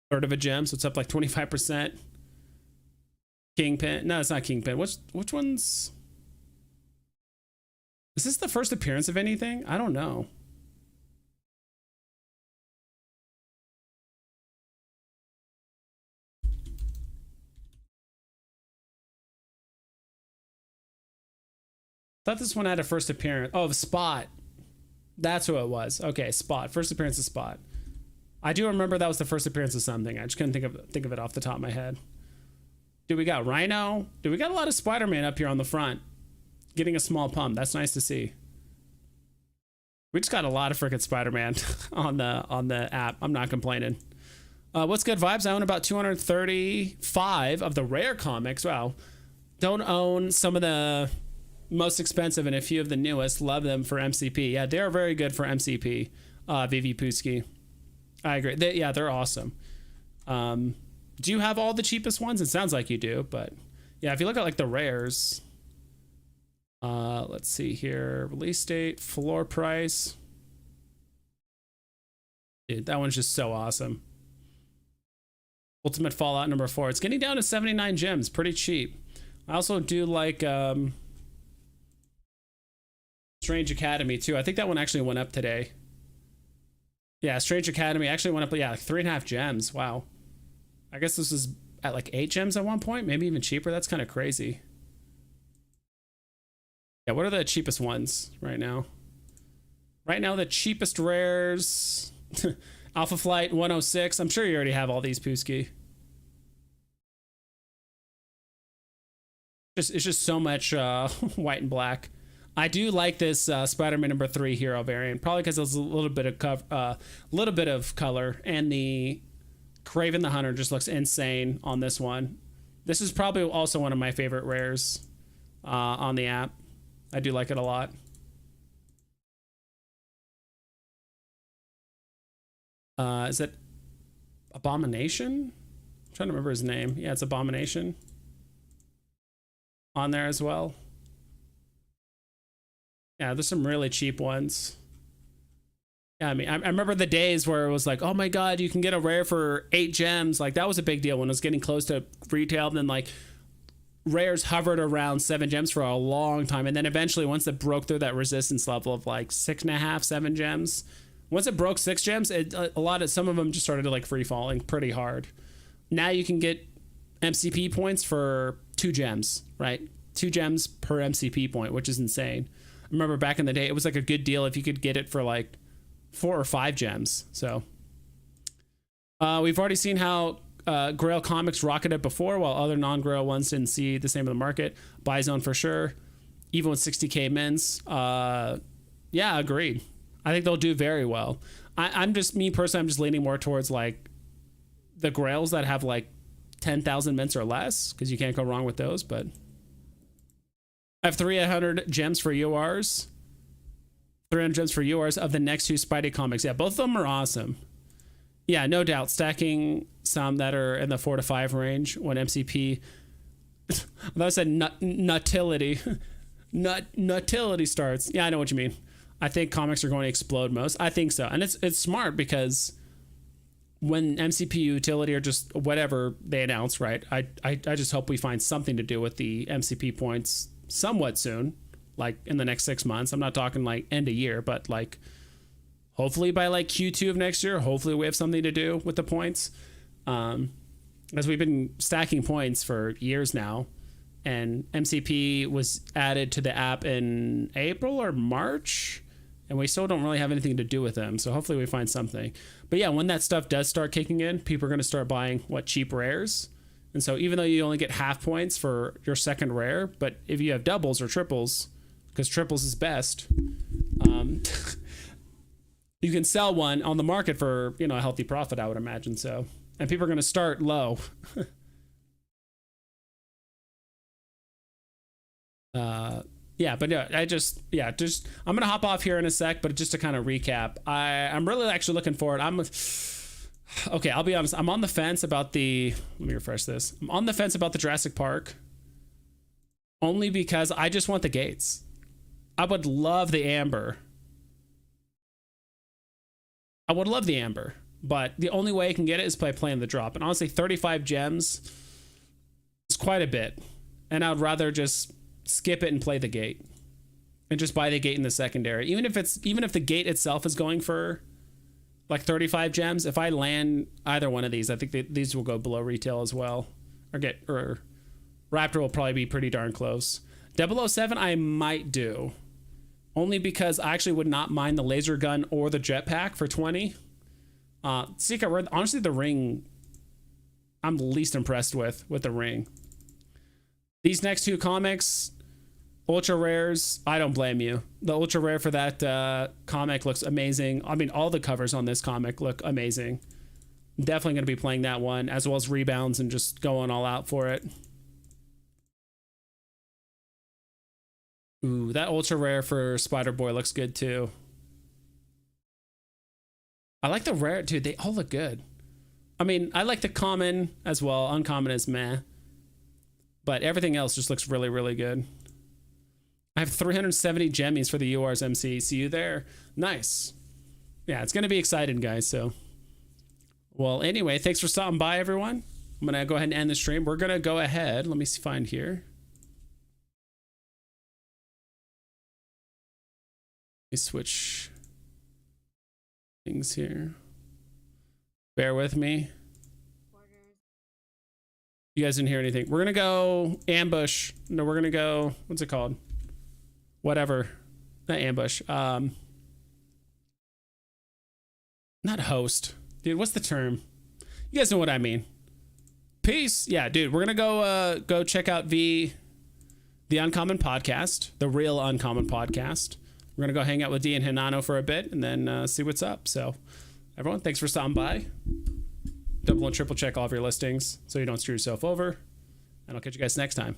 [SPEAKER 1] third of a gem, so it's up like 25%. Kingpin. No, it's not Kingpin. Which one's... Is this the first appearance of anything? I don't know. Thought this one had a first appearance. Oh, Spot. That's who it was. Okay, Spot. First appearance of Spot. I do remember that was the first appearance of something. I just couldn't think of it off the top of my head. Dude, we got Rhino. Dude, we got a lot of Spider-Man up here on the front. Getting a small pump. That's nice to see. We just got a lot of freaking Spider-Man on the app. I'm not complaining. What's good, Vibes? I own about 235 of the rare comics. Wow. Don't own some of the most expensive and a few of the newest. Love them for MCP. Yeah, they're very good for MCP. VeVe FUD. I agree. They're awesome. Do you have all the cheapest ones? It sounds like you do, but yeah, if you look at like the rares, let's see here. Release date, floor price. Dude, that one's just so awesome. Ultimate Fallout #4. It's getting down to 79 gems. Pretty cheap. I also do like Strange Academy too. I think that one actually went up today. Yeah, Strange Academy actually went up, yeah, like 3.5 gems. Wow. I guess this was at like 8 gems at one point, maybe even cheaper. That's kind of crazy. Yeah, what are the cheapest ones right now? Right now, the cheapest rares... Alpha Flight 106. I'm sure you already have all these, Pooski. It's just so much white and black. I do like this Spider-Man #3 hero variant, probably because there's a little bit of color, and the Kraven the Hunter just looks insane on this one. This is probably also one of my favorite rares on the app. I do like it a lot. Is it Abomination? I'm trying to remember his name. Yeah, it's Abomination on there as well. Yeah, there's some really cheap ones. Yeah, I mean, I remember the days where it was like, oh my god, you can get a rare for 8 gems. Like, that was a big deal when it was getting close to retail. And then, like, rares hovered around 7 gems for a long time. And then eventually, once it broke through that resistance level of, like, 6.5, 7 gems, once it broke 6 gems, some of them just started to, like, free falling pretty hard. Now you can get MCP points for 2 gems, right? 2 gems per MCP point, which is insane. I remember back in the day, it was like a good deal if you could get it for like 4 or 5 gems. So we've already seen how Grail Comics rocketed before, while other non-Grail ones didn't see the same in the market. Buy-zone for sure. Even with 60k mins. Yeah, agreed. I think they'll do very well. I'm just leaning more towards like the Grails that have like 10,000 mints or less, because you can't go wrong with those. But I have 300 gems for URs. 300 gems for yours of the next 2 Spidey comics. Yeah, both of them are awesome. Yeah, no doubt. Stacking some that are in the 4 to 5 range when MCP. I said nutility. Nutility starts. Yeah, I know what you mean. I think comics are going to explode most. I think so. And it's smart because when MCP utility or just whatever they announce, right? I just hope we find something to do with the MCP points somewhat soon, like in the next 6 months. I'm not talking like end of year, but like hopefully by like Q2 of next year, hopefully we have something to do with the points. As we've been stacking points for years now, and MCP was added to the app in April or March, and we still don't really have anything to do with them. So hopefully we find something. But yeah, when that stuff does start kicking in, people are going to start buying cheap rares. And so even though you only get half points for your second rare, but if you have doubles or triples, because triples is best, you can sell one on the market for, a healthy profit, I would imagine. So, and people are going to start low. Yeah, but yeah, I'm gonna hop off here in a sec, but just to kind of recap, I'm really actually looking forward. Okay, I'll be honest, I'm on the fence about let me refresh this. I'm on the fence about the Jurassic Park, only because I just want the gates. I would love the amber. But the only way I can get it is by playing the drop. And honestly, 35 gems is quite a bit. And I'd rather just skip it and play the gate and just buy the gate in the secondary. Even if the gate itself is going for like 35 gems, if I land either one of these, I think these will go below retail as well. Or Raptor will probably be pretty darn close. 007 I might do, only because I actually would not mind the laser gun or the jetpack for 20. Secret Rare, honestly, the ring I'm least impressed with the ring. These next 2 comics, ultra rares, I don't blame you. The ultra rare for that comic looks amazing. I mean, all the covers on this comic look amazing. Definitely going to be playing that one, as well as rebounds, and just going all out for it. Ooh, that ultra rare for Spider-Boy looks good too. I like the rare, dude. They all look good. I mean, I like the common as well. Uncommon is meh. But everything else just looks really, really good. I have 370 gemmies for the URs MC. See you there. Nice. Yeah, it's going to be exciting, guys. So, well, anyway, thanks for stopping by, everyone. I'm going to go ahead and end the stream. We're going to go ahead. Let me find here. Let me switch things here. Bear with me. You guys didn't hear anything. We're gonna go ambush. No, we're gonna go, what's it called? Whatever. Not ambush. Not host. Dude, what's the term? You guys know what I mean. Peace. Yeah, dude, we're gonna go check out the Uncommon Podcast, the real Uncommon Podcast. We're gonna go hang out with D and Hinano for a bit and then see what's up. So everyone, thanks for stopping by. Double and triple check all of your listings so you don't screw yourself over. And I'll catch you guys next time.